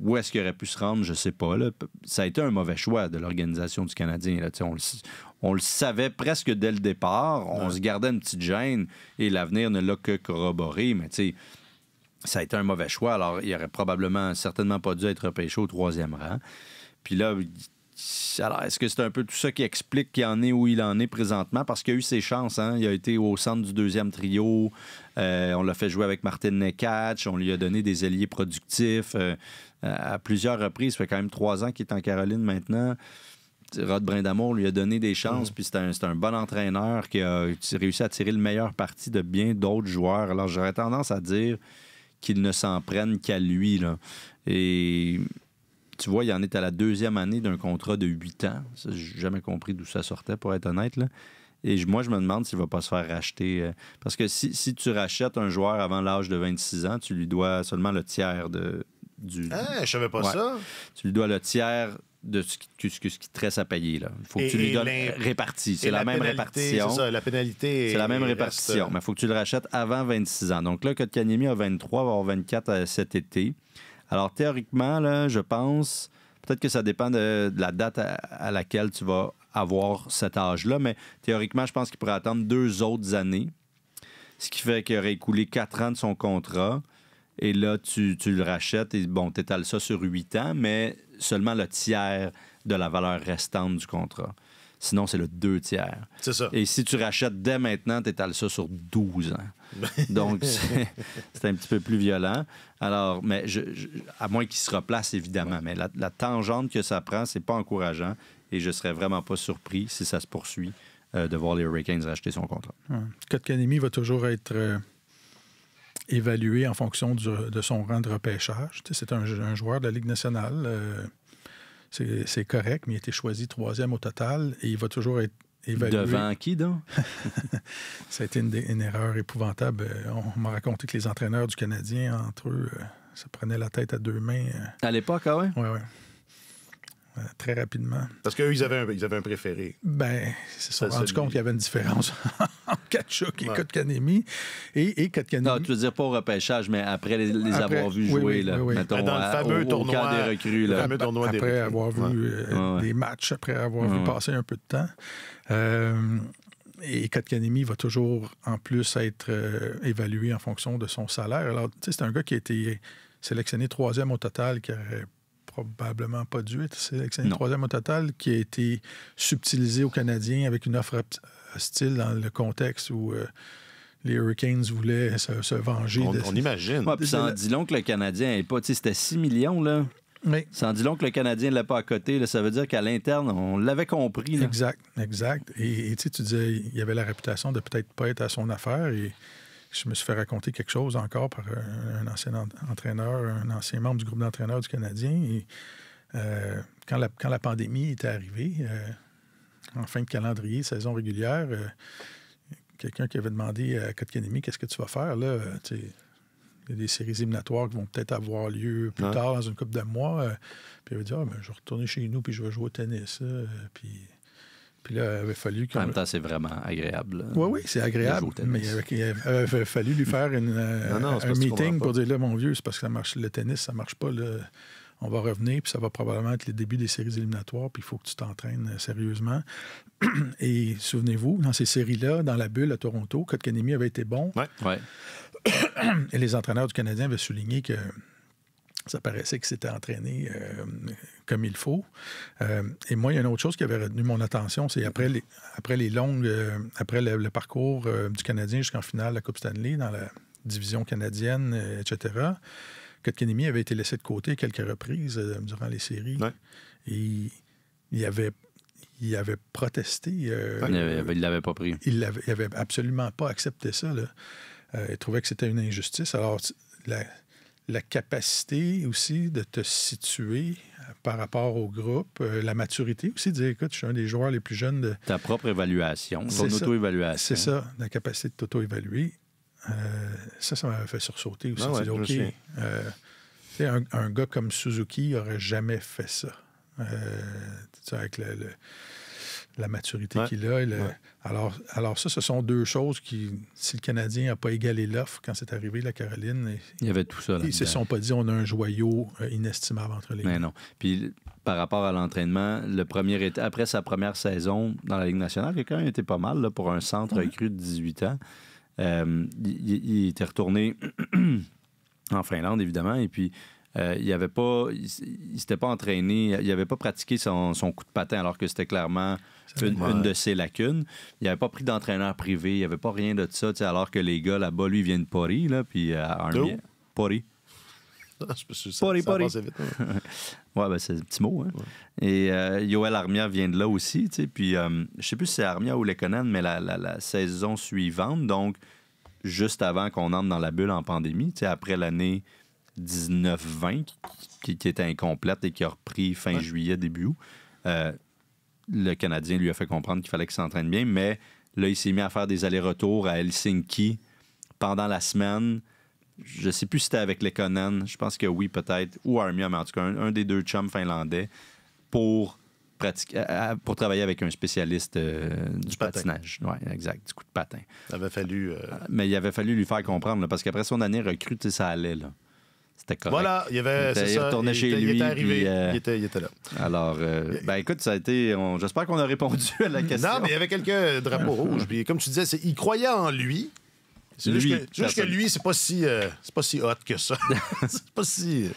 où est-ce qu'il aurait pu se rendre, je sais pas. Là. Ça a été un mauvais choix de l'organisation du Canadien. Là. On le savait presque dès le départ. On se gardait une petite gêne et l'avenir ne l'a que corroboré. Mais ça a été un mauvais choix. Alors, il aurait certainement pas dû être repêché au 3e rang. Puis là, alors, est-ce que c'est un peu tout ça qui explique qu'il en est où il en est présentement? Parce qu'il a eu ses chances. Hein? Il a été au centre du 2e trio. On l'a fait jouer avec Martin Necas. On lui a donné des ailiers productifs à plusieurs reprises. Ça fait quand même 3 ans qu'il est en Caroline maintenant. Rod Brindamour lui a donné des chances, puis c'est un bon entraîneur qui a réussi à tirer le meilleur parti de bien d'autres joueurs. Alors, j'aurais tendance à dire qu'il ne s'en prenne qu'à lui. Là. Et tu vois, il en est à la 2e année d'un contrat de 8 ans. Ça, j'ai jamais compris d'où ça sortait, pour être honnête. Là. Et moi, je me demande s'il va pas se faire racheter. Parce que si tu rachètes un joueur avant l'âge de 26 ans, tu lui dois seulement le tiers du... Ah, je savais pas ça. Tu lui dois le tiers de ce qui te reste à payer. Il faut que tu lui donnes réparti. C'est la même répartition. C'est ça, la pénalité. C'est la même répartition, mais il faut que tu le rachètes avant 26 ans. Donc là, Kotkaniemi a 23, va avoir 24 cet été. Alors, théoriquement, là, je pense, peut-être que ça dépend de la date à laquelle tu vas avoir cet âge-là, mais théoriquement, je pense qu'il pourrait attendre 2 autres années, ce qui fait qu'il aurait écoulé 4 ans de son contrat. Et là, tu le rachètes et bon, tu étales ça sur 8 ans, mais seulement le tiers de la valeur restante du contrat. Sinon, c'est le 2 tiers. C'est ça. Et si tu rachètes dès maintenant, tu étales ça sur 12 ans. Donc, c'est un petit peu plus violent. Alors, mais à moins qu'il se replace, évidemment. Mais la tangente que ça prend, c'est pas encourageant. Et je serais vraiment pas surpris, si ça se poursuit, de voir les Hurricanes racheter son contrat. Kotkaniemi va toujours être évalué en fonction de son rang de repêchage. Tu sais, c'est un joueur de la Ligue nationale. C'est correct, mais il a été choisi 3e au total et il va toujours être évalué. Devant qui, donc? Ça a été une erreur épouvantable. On m'a raconté que les entraîneurs du Canadien, entre eux, se prenaient la tête à 2 mains. À l'époque, ah ouais? Oui. Très rapidement. Parce qu'eux, ils avaient un préféré. Ben, ils se sont rendus compte qu'il y avait une différence entre Tkachuk et Kotkaniemi. Et Kotkaniemi... Non, tu veux dire pas au repêchage, mais après les avoir vus jouer, là, mettons, dans le fameux tournoi, au camp des recrues. Là. Le fameux tournoi après des recrues. avoir vu des matchs, après avoir vu passer un peu de temps. Et Kotkaniemi va toujours, en plus, être évalué en fonction de son salaire. Alors, tu sais, c'est un gars qui a été sélectionné 3e au total, qui aurait probablement pas dû être sélectionné 3e au total, qui a été subtilisé aux Canadiens avec une offre hostile dans le contexte où les Hurricanes voulaient se venger. On imagine. Ouais, puis ça en dit long que le Canadien n'est pas... Tu sais, c'était 6 millions, là. Oui. Ça en dit long que le Canadien ne l'a pas à côté. Là. Ça veut dire qu'à l'interne, on l'avait compris. Là. Exact. Et tu disais, il avait la réputation de peut-être pas être à son affaire et... Je me suis fait raconter quelque chose encore par un ancien entraîneur, un ancien membre du groupe d'entraîneurs du Canadien. Et quand la pandémie était arrivée, en fin de calendrier, saison régulière, quelqu'un qui avait demandé à Kotkaniemi, qu'est-ce que tu vas faire là? Il y a des séries éliminatoires qui vont peut-être avoir lieu plus tard, dans une couple de mois. Puis il avait dit, je vais retourner chez nous puis je vais jouer au tennis. Puis là, il avait fallu... En même temps, c'est vraiment agréable. Oui, c'est agréable. Mais il avait fallu lui faire un meeting pour dire, là, mon vieux, c'est parce que ça marche, le tennis, ça marche pas. Là. On va revenir, puis ça va probablement être le début des séries éliminatoires, puis il faut que tu t'entraînes sérieusement. Et souvenez-vous, dans ces séries-là, dans la bulle à Toronto, Kotkaniemi avait été bon. Ouais. Et les entraîneurs du Canadien avaient souligné que ça paraissait qu'il s'était entraîné comme il faut. Et moi, il y a une autre chose qui avait retenu mon attention, c'est après le parcours du Canadien jusqu'en finale de la Coupe Stanley dans la division canadienne, etc., Kotkaniemi avait été laissé de côté à quelques reprises durant les séries. Ouais. Et il avait protesté. Il l'avait pas pris. Il n'avait absolument pas accepté ça. Là. Il trouvait que c'était une injustice. Alors, la capacité aussi de te situer par rapport au groupe, la maturité aussi, de dire, écoute, je suis un des joueurs les plus jeunes de... Ta propre évaluation, ton auto-évaluation. C'est ça, la capacité de t'auto-évaluer. Ça m'avait fait sursauter aussi. Un gars comme Suzuki n'aurait jamais fait ça. Avec la maturité qu'il a. Alors ça, ce sont deux choses qui, si le Canadien n'a pas égalé l'offre quand c'est arrivé, la Caroline, il y avait tout ça. Ils ne se sont pas dit on a un joyau inestimable entre les deux. Mais non. Puis par rapport à l'entraînement, après sa première saison dans la Ligue nationale, qui a quand même été pas mal là, pour un centre recru de 18 ans. Il était retourné en Finlande, évidemment, et puis il s'était pas entraîné, il n'avait pas pratiqué son coup de patin, alors que c'était clairement une de ses lacunes. Il n'avait pas pris d'entraîneur privé, il n'y avait pas rien de ça, alors que les gars là-bas, lui, viennent de Pori, là, puis Armia. Pori. Pori. Ouais, ben c'est un petit mot. Hein? Ouais. Et Yoel Armia vient de là aussi, tu sais. Puis je sais plus si c'est Armia ou Lekkonen, mais la saison suivante, donc juste avant qu'on entre dans la bulle en pandémie, tu sais, après l'année 19-20, qui était incomplète et qui a repris fin juillet, début août, le Canadien lui a fait comprendre qu'il fallait qu'il s'entraîne bien, mais là, il s'est mis à faire des allers-retours à Helsinki pendant la semaine. Je ne sais plus si c'était avec Lekkonen, je pense que oui, peut-être, ou Armia, mais en tout cas, un des deux chums finlandais pour travailler avec un spécialiste du patinage. Oui, exact, du coup de patin. Mais il avait fallu lui faire comprendre, là, parce qu'après son année recrue, ça allait, là. C'était correct. Voilà, il retournait chez lui. Il était arrivé, puis, il était là. Alors, écoute, ça a été... J'espère qu'on a répondu à la question. Non, mais il y avait quelques drapeaux rouges. Puis, comme tu disais, il croyait en lui. C'est juste que lui, c'est pas si hot que ça. C'est pas si...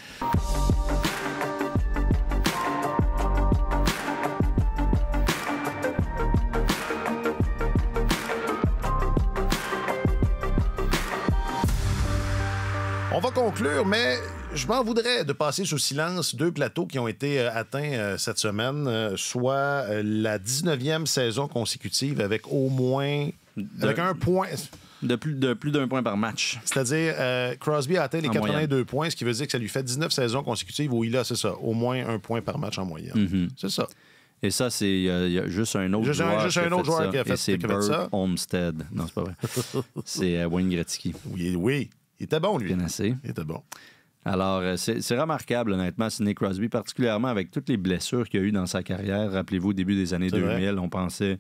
va conclure, mais je m'en voudrais de passer sous silence 2 plateaux qui ont été atteints cette semaine, soit la 19e saison consécutive avec au moins... Avec un point... De plus d'un point par match. C'est-à-dire, Crosby a atteint les En 82 moyenne. points, ce qui veut dire que ça lui fait 19 saisons consécutives où il a, c'est ça, au moins un point par match en moyenne. Mm-hmm. C'est ça. Et ça, c'est il y a juste un autre joueur qui a fait ça. Et c'est Bert Olmsted. Non, c'est pas vrai. C'est Wayne Gretzky. Oui, il était bon, lui. Connaissez. Il était bon. Alors, c'est remarquable, honnêtement, Sidney Crosby, particulièrement avec toutes les blessures qu'il a eues dans sa carrière. Rappelez-vous, au début des années 2000, on pensait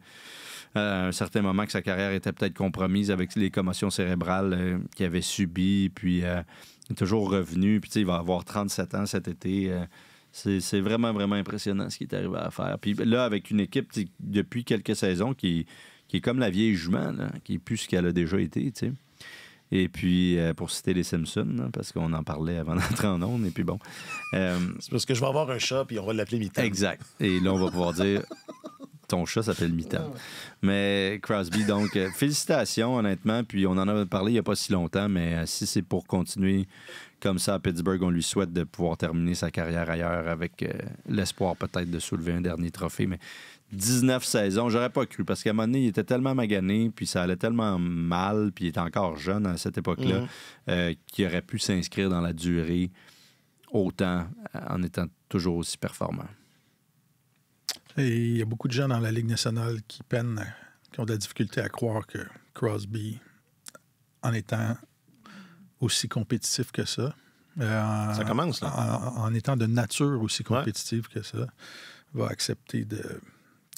à un certain moment que sa carrière était peut-être compromise avec les commotions cérébrales qu'il avait subies. Puis, il est toujours revenu. Puis, tu sais, il va avoir 37 ans cet été. C'est vraiment, vraiment impressionnant ce qu'il est arrivé à faire. Puis là, avec une équipe depuis quelques saisons qui est comme la vieille jument, là, qui n'est plus ce qu'elle a déjà été, tu sais. Et puis, pour citer les Simpsons, là, parce qu'on en parlait avant d'entrer en ondes, et puis bon. C'est parce que je vais avoir un chat, puis on va l'appeler Mitan. Exact. Et là, on va pouvoir dire... Ton chat s'appelle Mitan. Mais Crosby, donc, félicitations, honnêtement. Puis on en a parlé il n'y a pas si longtemps, mais si c'est pour continuer comme ça à Pittsburgh, on lui souhaite de pouvoir terminer sa carrière ailleurs avec l'espoir peut-être de soulever un dernier trophée. Mais 19 saisons, j'aurais pas cru, parce qu'à un moment donné, il était tellement magané, puis ça allait tellement mal, puis il était encore jeune à cette époque-là, qu'il aurait pu s'inscrire dans la durée autant en étant toujours aussi performant. Et il y a beaucoup de gens dans la Ligue nationale qui peinent, qui ont de la difficulté à croire que Crosby, en étant aussi compétitif que ça, ça commence, là. En étant de nature aussi compétitive que ça, va accepter de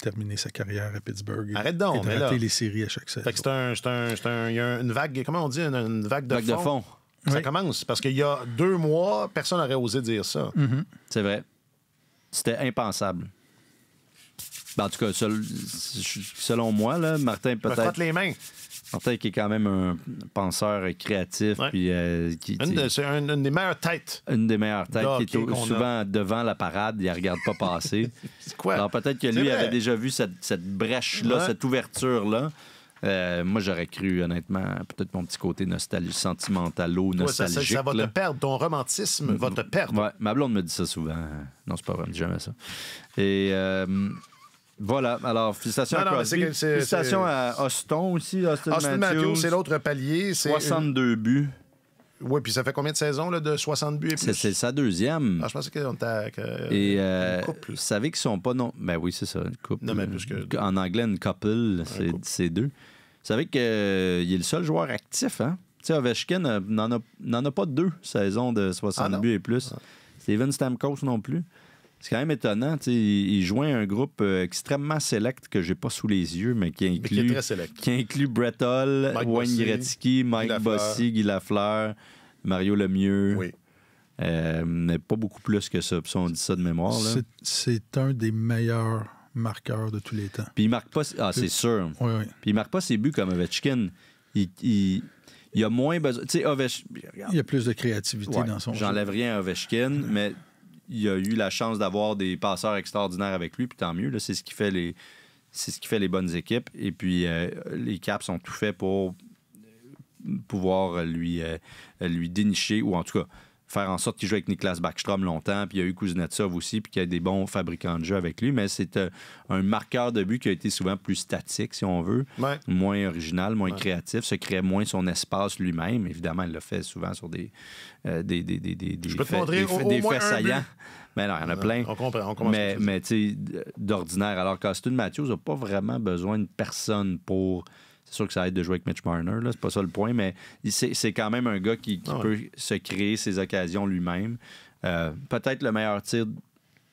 terminer sa carrière à Pittsburgh et, Arrête donc, et de mais rater là, les séries à chaque saison. Fait que il y a une vague, comment on dit, une vague de fond. Ça Oui. commence, parce qu'il y a 2 mois, personne n'aurait osé dire ça. Mm-hmm. C'est vrai. C'était impensable. Ben, en tout cas, selon moi, là, Martin, Je me peut-être. frotte les mains. Martin, qui est quand même un penseur créatif, Ouais. puis C'est une des meilleures têtes. une des meilleures têtes, Là, qui est OK, qu'on souvent devant la parade, il ne regarde pas passer. C'est quoi? Alors peut-être que C'est lui vrai. avait déjà vu cette brèche-là, Ouais. cette ouverture-là. Moi, j'aurais cru, honnêtement, peut-être mon petit côté sentimentalo-nostalgique. Ça va te là. perdre. Ton romantisme va te perdre. Ouais, ma blonde me dit ça souvent. Non, c'est pas vrai, elle me dit jamais ça. Et voilà, alors, félicitations Non, à non, mais Crosby. c'est- Félicitations à Auston aussi, Austin Matthews, c'est l'autre palier. 62 buts. Oui, puis ça fait combien de saisons là, de 60 buts et plus? C'est sa deuxième. Ah, je pensais qu'on était Et une coupe plus. vous savez qu'ils sont pas... Non, ben oui, c'est ça, une couple. Non, mais plus que- En anglais, une couple, couple. c'est 2. Vous savez qu'il est le seul joueur actif, hein? Tu sais, Ovechkin n'en a pas 2 saisons de 60 non? buts et plus. Steven Stamkos non plus. C'est quand même étonnant. Tu sais, il joint un groupe extrêmement select que j'ai pas sous les yeux, mais qui qui est inclut, très select. qui inclut Brett Hull, Mike Wayne Bossy, Gretzky, Mike Guy Bossy, Guy Lafleur, Mario Lemieux. Oui. Mais pas beaucoup plus que ça. Puis ça, on dit ça de mémoire. Là. C'est un des meilleurs marqueurs de tous les temps. Puis il marque pas... Ah, c'est sûr. Oui, oui. Puis il marque pas ses buts comme Ovechkin. Il a moins besoin... Tu sais, Ovechkin... Il y a plus de créativité Ouais, dans son jeu. j'enlève rien à Ovechkin, mais il a eu la chance d'avoir des passeurs extraordinaires avec lui, puis tant mieux. Là, c'est ce qui fait les bonnes équipes. Et puis, les Caps ont tout fait pour pouvoir lui dénicher, ou en tout cas, faire en sorte qu'il joue avec Niklas Backstrom longtemps, puis il y a eu Kuznetsov aussi, puis qu'il y a des bons fabricants de jeu avec lui, mais c'est un marqueur de but qui a été souvent plus statique, si on veut, Ouais. moins original, moins créatif, se crée moins son espace lui-même. Évidemment, il l'a fait souvent sur des peux te faits, montrer au des moins faits un saillants. but. Mais non, il y en a plein. On comprend. On commence à Mais tu sais, d'ordinaire. Alors qu'Austin Matthews n'a pas vraiment besoin de personne pour... C'est sûr que ça aide de jouer avec Mitch Marner, là, c'est pas ça le point, mais c'est quand même un gars qui peut se créer ses occasions lui-même. Peut-être le meilleur tir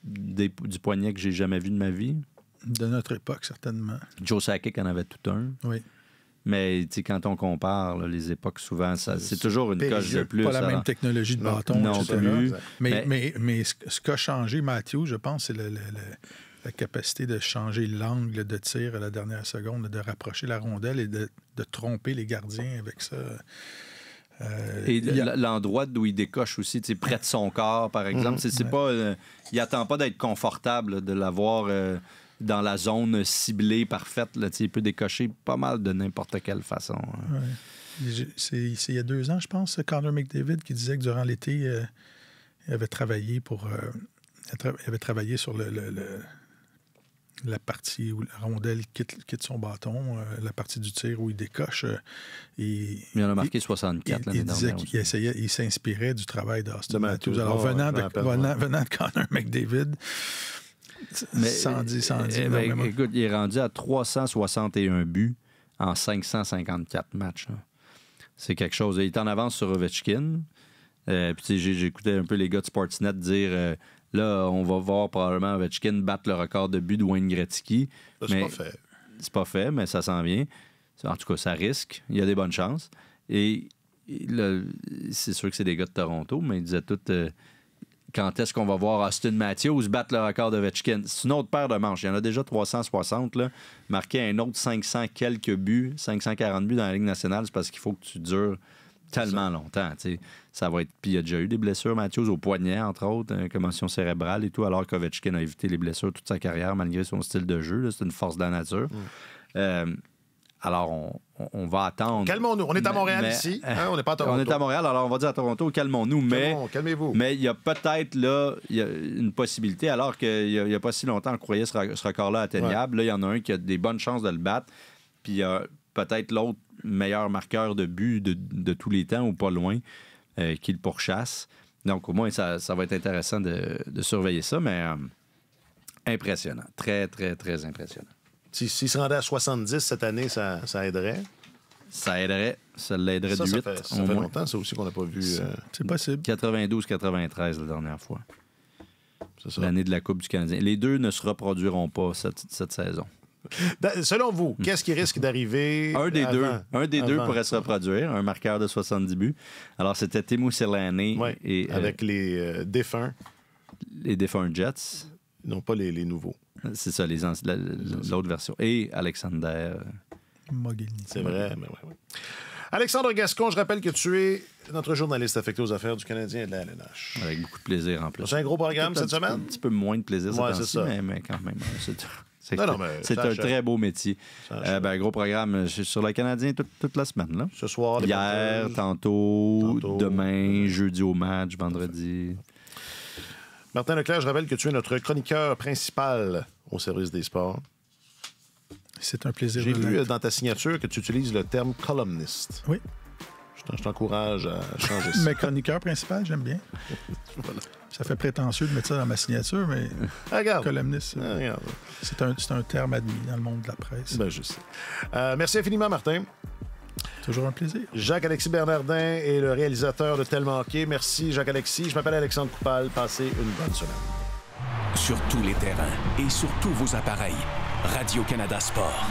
du poignet que j'ai jamais vu de ma vie. De notre époque, certainement. Joe Sakic en avait tout un. Oui. Mais tu sais, quand on compare là, les époques, souvent, c'est toujours une coche de plus. Pas la alors. même technologie de bâton, non etc. plus. Mais ce qu'a changé Matthews, je pense, c'est la capacité de changer l'angle de tir à la dernière seconde, de rapprocher la rondelle et de tromper les gardiens avec ça. Et l'endroit d'où il décoche aussi, tu sais, près de son corps, par exemple. C'est pas, il attend pas d'être confortable, de l'avoir dans la zone ciblée parfaite. Là, il peut décocher pas mal de n'importe quelle façon. Ouais. C'est il y a 2 ans, je pense, Connor McDavid qui disait que durant l'été, il avait travaillé il avait travaillé sur la partie où la rondelle quitte son bâton, la partie du tir où il décoche. Il en a marqué 64 l'année dernière. Il disait qu'il s'inspirait du travail d'Austin Matthews. Alors, venant de Connor McDavid, sans dire. Écoute, il est rendu à 361 buts en 554 matchs. Là. C'est quelque chose. Il est en avance sur Ovechkin. Puis j'écoutais un peu les gars de Sportsnet dire... Là, on va voir probablement Ovechkin battre le record de but de Wayne Gretzky. C'est pas fait. C'est pas fait, mais ça s'en vient. En tout cas, ça risque. Il y a des bonnes chances. Et là, c'est sûr que c'est des gars de Toronto, mais ils disaient tout quand est-ce qu'on va voir Austin Matthews battre le record d'Ovechkin? C'est une autre paire de manches. Il y en a déjà 360. Là. Marquer un autre 500 quelques buts, 540 buts dans la Ligue nationale, c'est parce qu'il faut que tu dures tellement longtemps. T'sais. Ça va être. Puis il y a déjà eu des blessures, Matthews, au poignet, entre autres, commotion cérébrale et tout, alors qu'Ovechkin a évité les blessures toute sa carrière malgré son style de jeu. Là. C'est une force de la nature. Alors, on va attendre. Calmons-nous. On est à Montréal ici. Hein? On n'est pas à Toronto. On est à Montréal, alors on va dire à Toronto, calmons-nous. Calmez-vous. Mais il y a peut-être là une possibilité, alors qu'il n'y a pas si longtemps, on croyait ce record-là atteignable. Là, il y en a un qui a des bonnes chances de le battre. Puis il y a peut-être l'autre meilleur marqueur de but de tous les temps, ou pas loin, qui le pourchasse. Donc, au moins, ça va être intéressant de surveiller ça, mais impressionnant. Très, très, très impressionnant. S'il se rendait à 70 cette année, ça aiderait? Ça aiderait. Ça l'aiderait du 8. Ça fait longtemps, ça aussi, qu'on n'a pas vu. C'est possible. 92-93 la dernière fois. C'est ça. L'année de la Coupe du Canadien. Les deux ne se reproduiront pas cette saison. Selon vous, qu'est-ce qui risque d'arriver? Un des deux pourrait se reproduire, un marqueur de 70 buts. Alors, c'était Teemu Selanne et avec les défunts. Les défunts Jets. Non, pas les nouveaux. C'est ça, l'autre version. Et Alexander Mogilny. C'est vrai, mais oui. Alexandre Gascon, je rappelle que tu es notre journaliste affecté aux affaires du Canadien et de la LNH. Avec beaucoup de plaisir en plus. C'est un gros programme cette semaine? Un petit peu moins de plaisir cette temps-ci, mais quand même, c'est un très beau métier. Gros programme sur le Canadien toute la semaine. Là. Ce soir, hier, tantôt, demain, jeudi au match, vendredi. Martin Leclerc, je rappelle que tu es notre chroniqueur principal au service des sports. C'est un plaisir. J'ai vu dans ta signature que tu utilises le terme columniste. Oui. Je t'encourage à changer ça. Mais chroniqueur principal, j'aime bien. Voilà. Ça fait prétentieux de mettre ça dans ma signature, mais columniste, c'est un terme admis dans le monde de la presse. Ben, je sais. Merci infiniment, Martin. Toujours un plaisir. Jacques-Alexis Bernardin est le réalisateur de Tellement Hockey. Merci, Jacques-Alexis. Je m'appelle Alexandre Coupal. Passez une bonne semaine. Sur tous les terrains et sur tous vos appareils, Radio-Canada Sport.